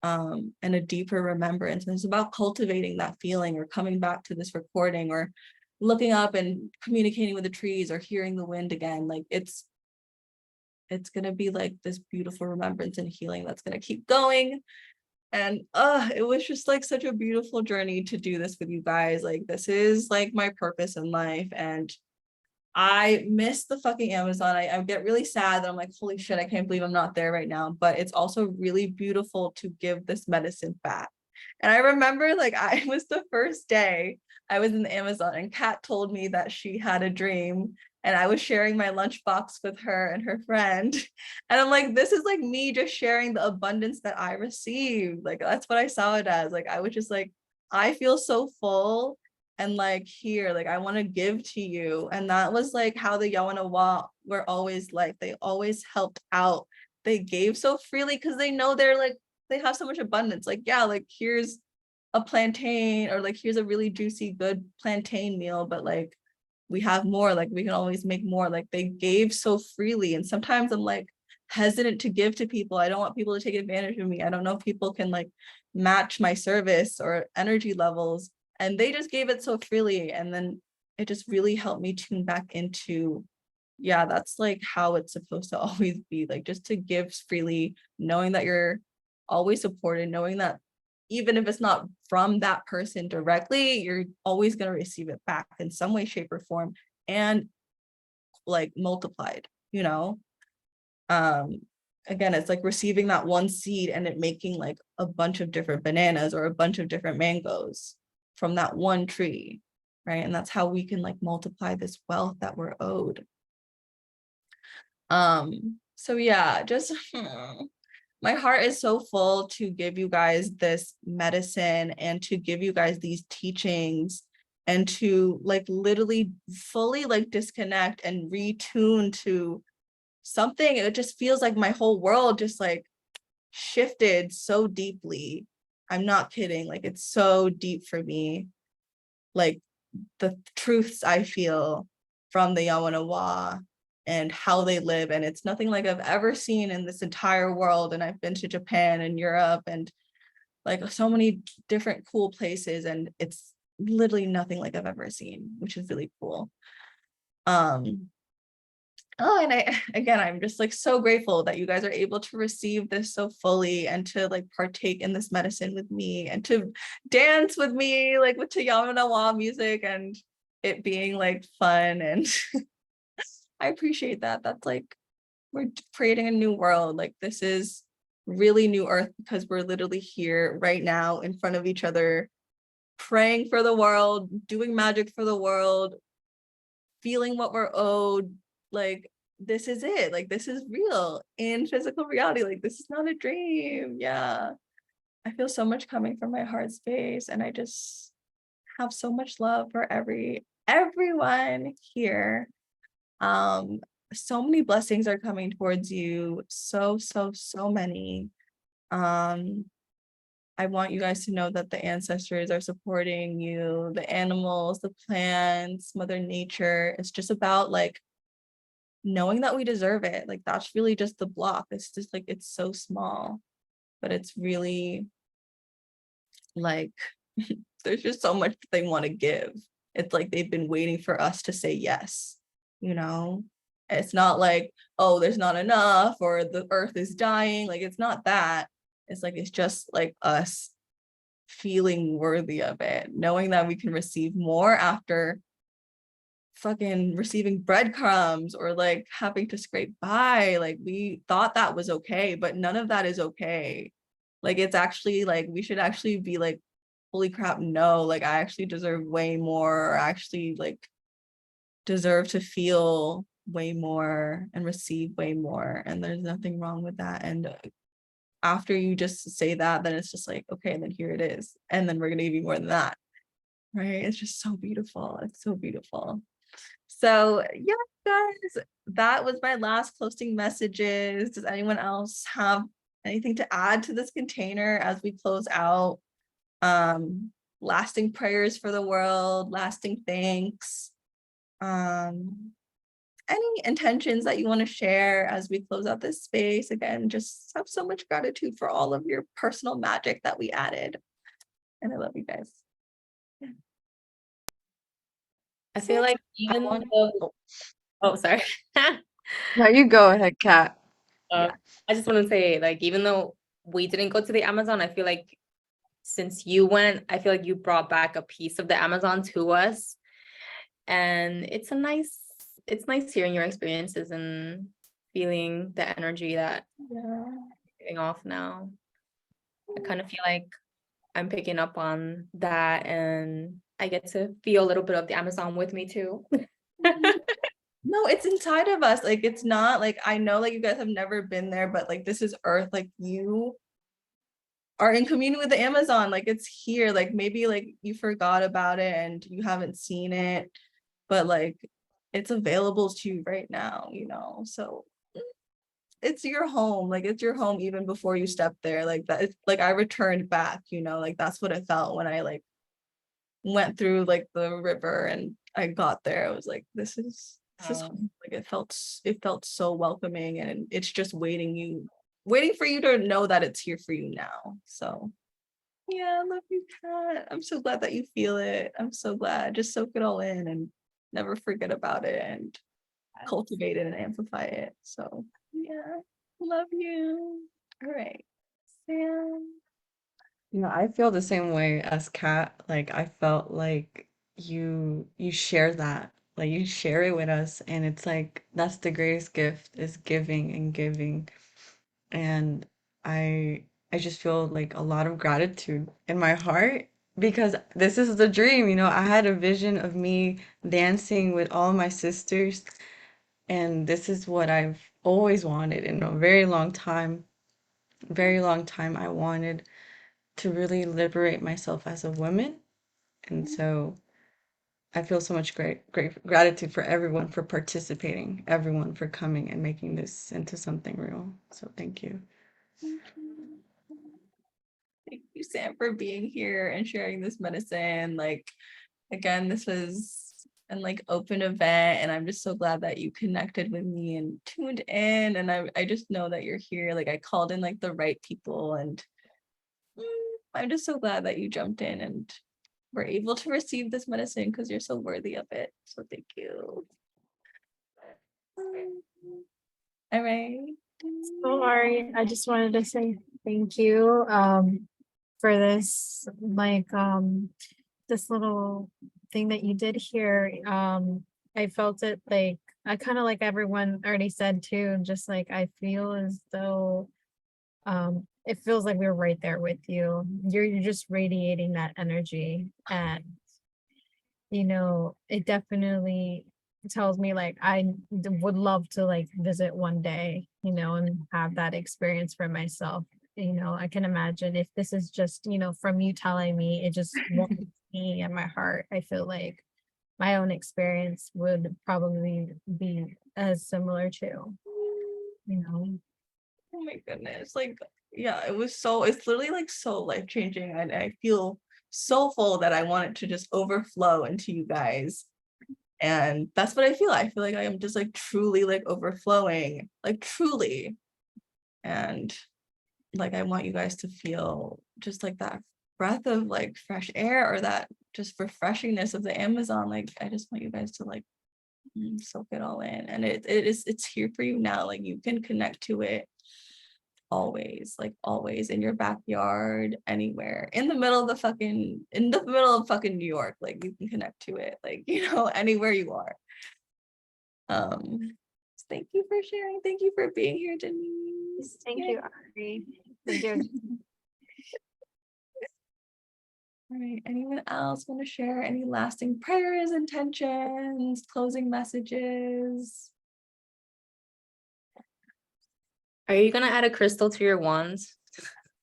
Speaker 1: and a deeper remembrance. And it's about cultivating that feeling, or coming back to this recording, or looking up and communicating with the trees or hearing the wind again. Like it's gonna be like this beautiful remembrance and healing that's gonna keep going. And it was just like such a beautiful journey to do this with you guys. Like this is like my purpose in life, and I miss the fucking Amazon. I get really sad that I'm like, holy shit, I can't believe I'm not there right now. But it's also really beautiful to give this medicine back. And I remember like I was the first day I was in the Amazon and Kat told me that she had a dream and I was sharing my lunchbox with her and her friend. And I'm like, this is like me just sharing the abundance that I received. Like that's what I saw it as. Like I was just like, I feel so full and like here, like I want to give to you. And that was like how the Yawanawa were always like, they always helped out. They gave so freely because they know they're like, they have so much abundance. Like, yeah, like here's a plantain, or like here's a really juicy, good plantain meal, but like we have more, like we can always make more. Like they gave so freely. And sometimes I'm like hesitant to give to people. I don't want people to take advantage of me. I don't know if people can like match my service or energy levels. And they just gave it so freely. And then it just really helped me tune back into, yeah, that's like how it's supposed to always be, like just to give freely, knowing that you're always supported, knowing that even if it's not from that person directly, you're always going to receive it back in some way, shape, or form, and like multiplied, you know? Again, it's like receiving that one seed and it making like a bunch of different bananas or a bunch of different mangoes from that one tree, right? And that's how we can like multiply this wealth that we're owed. So yeah, just my heart is so full to give you guys this medicine and to give you guys these teachings and to like literally fully like disconnect and retune to something. It just feels like my whole world just like shifted so deeply. I'm not kidding. Like it's so deep for me. Like the truths I feel from the Yawanawa and how they live. And it's nothing like I've ever seen in this entire world. And I've been to Japan and Europe and like so many different cool places. And it's literally nothing like I've ever seen, which is really cool. And I'm just like so grateful that you guys are able to receive this so fully and to like partake in this medicine with me and to dance with me, like with Yamanawa music and it being like fun. And I appreciate that. That's like, we're creating a new world. Like this is really new earth because we're literally here right now in front of each other, praying for the world, doing magic for the world, feeling what we're owed. Like this is it. Like this is real in physical reality. Like this is not a dream. Yeah, I feel so much coming from my heart space, and I just have so much love for everyone here. So many blessings are coming towards you. So many. I want you guys to know that the ancestors are supporting you, the animals, the plants, Mother Nature. It's just about like knowing that we deserve it. Like that's really just the block. It's just like, it's so small, but it's really like, there's just so much they want to give. It's like they've been waiting for us to say yes, you know? It's not like, oh, there's not enough or the earth is dying. Like it's not that. It's like, it's just like us feeling worthy of it, knowing that we can receive more after fucking receiving breadcrumbs or like having to scrape by. Like we thought that was okay, but none of that is okay. Like it's actually like, we should actually be like, holy crap, no, like I actually deserve way more, or actually like deserve to feel way more and receive way more. And there's nothing wrong with that. And after you just say that, then it's just like, okay, then here it is. And then we're going to give you more than that. Right? It's just so beautiful. It's so beautiful. So yeah, guys, that was my last closing messages. Does anyone else have anything to add to this container as we close out? Lasting prayers for the world, lasting thanks. Any intentions that you want to share as we close out this space? Again, just have so much gratitude for all of your personal magic that we added. And I love you guys. Yeah.
Speaker 4: I feel like even though, oh, sorry.
Speaker 5: No, you go ahead, Kat.
Speaker 4: I just want to say, like, even though we didn't go to the Amazon, I feel like since you went, I feel like you brought back a piece of the Amazon to us. And it's nice hearing your experiences and feeling the energy that
Speaker 1: Yeah.
Speaker 4: getting off now. I kind of feel like I'm picking up on that, and I get to feel a little bit of the Amazon with me too.
Speaker 1: No, it's inside of us. Like, it's not like, I know like you guys have never been there, but like this is Earth. Like, you are in communion with the Amazon. Like, it's here. Like, maybe like you forgot about it and you haven't seen it, but like it's available to you right now, you know. So it's your home. Like, it's your home even before you step there. Like, that it's like I returned back, you know, like that's what it felt when I like went through like the river and I got there. I was like, this is home. Like, it felt so welcoming, and it's just waiting for you to know that it's here for you now. So yeah, I love you, Kat. I'm so glad that you feel it. I'm so glad. Just soak it all in and never forget about it and cultivate it and amplify it. So yeah, love you. All right, Sam.
Speaker 5: You know, I feel the same way as Kat. Like I felt like you share that. Like you share it with us, and it's like that's the greatest gift is giving and giving. And I just feel like a lot of gratitude in my heart because this is the dream, you know. I had a vision of me dancing with all my sisters, and this is what I've always wanted in a very long time. Very long time I wanted to really liberate myself as a woman. And so I feel so much great gratitude for everyone for participating, everyone for coming and making this into something real. So thank you.
Speaker 1: Thank you, Sam, for being here and sharing this medicine. Like, again, this was an like open event, and I'm just so glad that you connected with me and tuned in. And I just know that you're here. Like, I called in like the right people, and I'm just so glad that you jumped in and were able to receive this medicine because you're so worthy of it. So thank you. All right.
Speaker 6: So Ari, I just wanted to say thank you for this this little thing that you did here. I felt it like I kind of like everyone already said too, just like I feel as though it feels like we're right there with you. You're just radiating that energy, and you know, it definitely tells me like would love to like visit one day, you know, and have that experience for myself. You know, I can imagine if this is just, you know, from you telling me, it just warms me and my heart. I feel like my own experience would probably be as similar to, you know.
Speaker 1: Oh my goodness. Like, yeah, it's literally like so life-changing. And I feel so full that I want it to just overflow into you guys. And that's what I feel. I feel like I am just like truly like overflowing, like truly. And like I want you guys to feel just like that breath of like fresh air, or that just refreshingness of the Amazon. Like, I just want you guys to like soak it all in. And it's here for you now. Like, you can connect to it always, like always, in your backyard, anywhere, in the middle of fucking New York. Like, you can connect to it, like, you know, anywhere you are. Thank you for sharing. Thank you for being here, Denise.
Speaker 6: Thank you, Ari. Thank you.
Speaker 1: All right, anyone else want to share any lasting prayers, intentions, closing messages?
Speaker 4: Are you gonna add a crystal to your wands?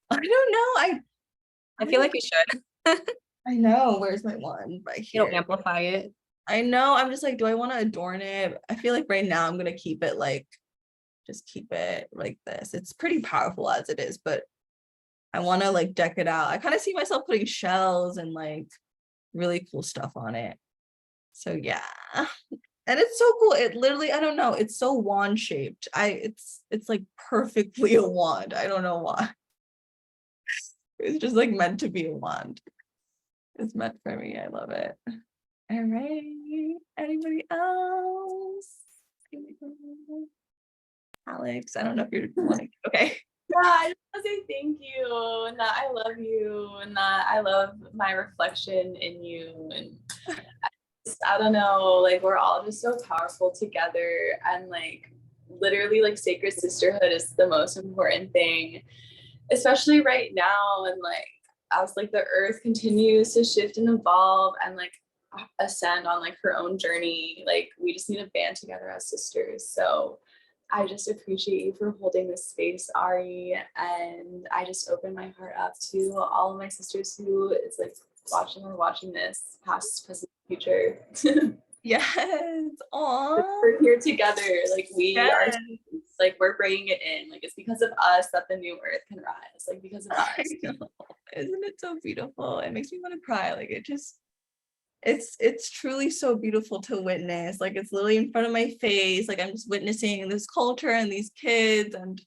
Speaker 1: I don't know.
Speaker 4: I feel like you should.
Speaker 1: I know. Where's my wand? Right here.
Speaker 4: It'll amplify it.
Speaker 1: I know. I'm just like, do I want to adorn it? I feel like right now I'm gonna keep it like, just keep it like this. It's pretty powerful as it is, but I want to like deck it out. I kind of see myself putting shells and like really cool stuff on it. So yeah. And it's so cool. It literally, I don't know, it's so wand shaped. It's like perfectly a wand. I don't know why. It's just like meant to be a wand. It's meant for me. I love it. All right. Anybody else? Alex, I don't know if you're wanting. Okay.
Speaker 3: Yeah, I just want to say thank you, and that I love you, and that I love my reflection in you, and I don't know, like we're all just so powerful together, and like literally like sacred sisterhood is the most important thing, especially right now, and like as like the earth continues to shift and evolve and like ascend on like her own journey, like we just need to band together as sisters. So I just appreciate you for holding this space, Ari, and I just open my heart up to all of my sisters who is like watching this, past, present, future.
Speaker 1: Yes. Aww.
Speaker 3: We're here together, like we are,
Speaker 1: Yes.
Speaker 3: like we're bringing it in, like it's because of us that the new earth can rise, like because of
Speaker 1: I
Speaker 3: us.
Speaker 1: know. Isn't it so beautiful? It makes me want to cry. Like it just, it's truly so beautiful to witness. Like it's literally in front of my face. Like I'm just witnessing this culture and these kids and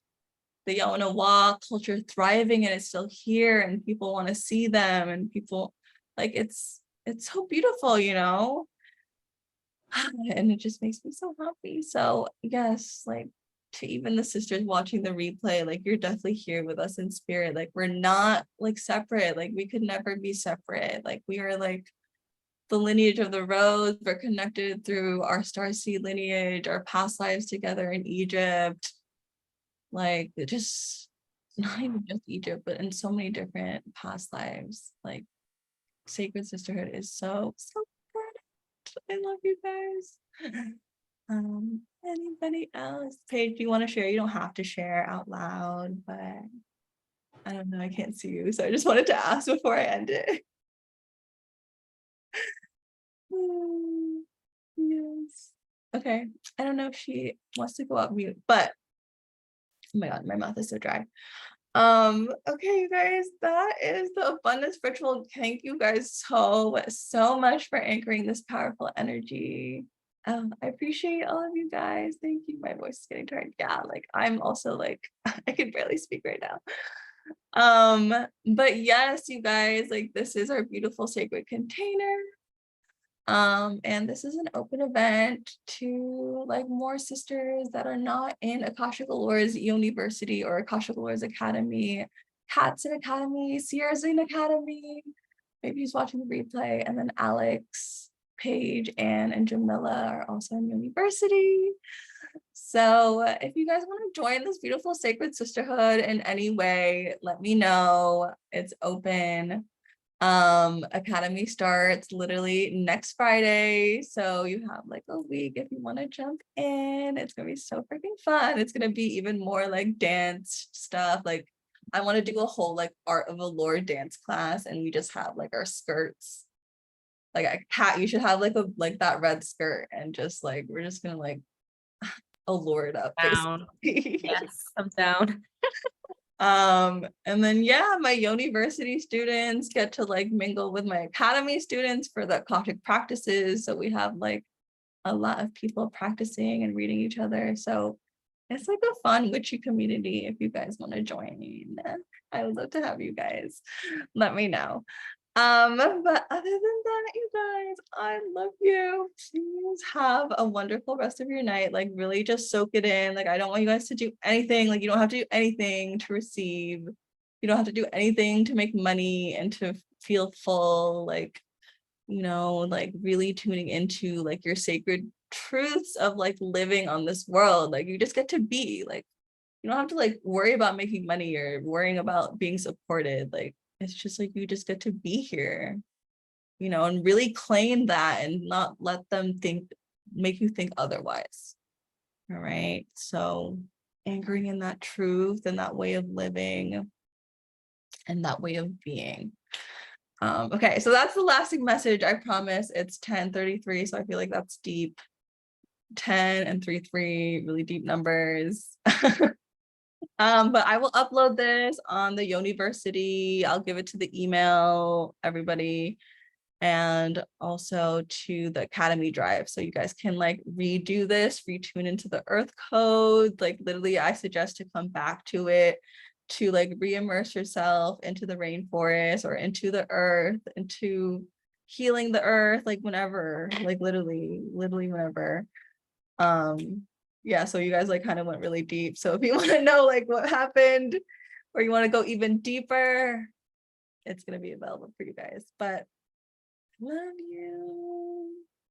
Speaker 1: the Yawanawa culture thriving, and it's still here, and people want to see them, and people like it's so beautiful, you know. And it just makes me so happy. So yes, like to even the sisters watching the replay, like you're definitely here with us in spirit. Like we're not like separate. Like we could never be separate. Like we are like the lineage of the rose. We're connected through our starseed lineage, our past lives together in Egypt. Like it just not even just Egypt, but in so many different past lives. Like sacred sisterhood is so important. I love you guys. Anybody else? Paige, do you want to share? You don't have to share out loud, but I don't know, I can't see you, so I just wanted to ask before I end it. Yes. Okay. I don't know if she wants to go up mute, but oh my god, my mouth is so dry. Okay, you guys, that is the abundance ritual. Thank you guys so much for anchoring this powerful energy. I appreciate all of you guys. Thank you. My voice is getting tired. Yeah, like I'm also like I can barely speak right now. But yes, you guys, like this is our beautiful sacred container. And this is an open event to like more sisters that are not in Akashic Allures Yoniversity or Akashic Allures Academy, Kat's in Academy, Sierra's in Academy, maybe he's watching the replay, and then Alex, Paige, Anne, and Jamila are also in University. So if you guys want to join this beautiful sacred sisterhood in any way, let me know. It's open. Academy starts literally next Friday, so you have like a week if you want to jump in. It's gonna be so freaking fun. It's gonna be even more like dance stuff. Like I want to do a whole like art of allure dance class, and we just have like our skirts. Like a cat, you should have like that red skirt, and just like we're just gonna like allure it up
Speaker 4: Down.
Speaker 1: basically.
Speaker 4: Yes, I'm down.
Speaker 1: And then yeah, my Yoniversity students get to like mingle with my academy students for the Akashic practices. So we have like a lot of people practicing and reading each other. So it's like a fun witchy community. If you guys want to join, I would love to have you guys. Let me know. But other than that, you guys, I love you. Please have a wonderful rest of your night. Like really just soak it in. Like I don't want you guys to do anything. Like you don't have to do anything to receive. You don't have to do anything to make money and to feel full. Like, you know, like really tuning into like your sacred truths of like living on this world. Like you just get to be. Like you don't have to like worry about making money or worrying about being supported. Like it's just like you just get to be here, you know, and really claim that and not let them make you think otherwise. All right. So anchoring in that truth and that way of living and that way of being. Okay, so that's the lasting message. I promise. It's 10:33, so I feel like that's deep. 10 and 3 really deep numbers. But I will upload this on the Yoniversity. I'll give it to the email, everybody, and also to the Academy Drive. So you guys can like redo this, retune into the earth code. Like literally, I suggest to come back to it to like re-immerse yourself into the rainforest or into the earth, into healing the earth, like whenever, like literally whenever. Yeah, so you guys like kind of went really deep. So if you want to know like what happened, or you want to go even deeper, it's gonna be available for you guys. But love you.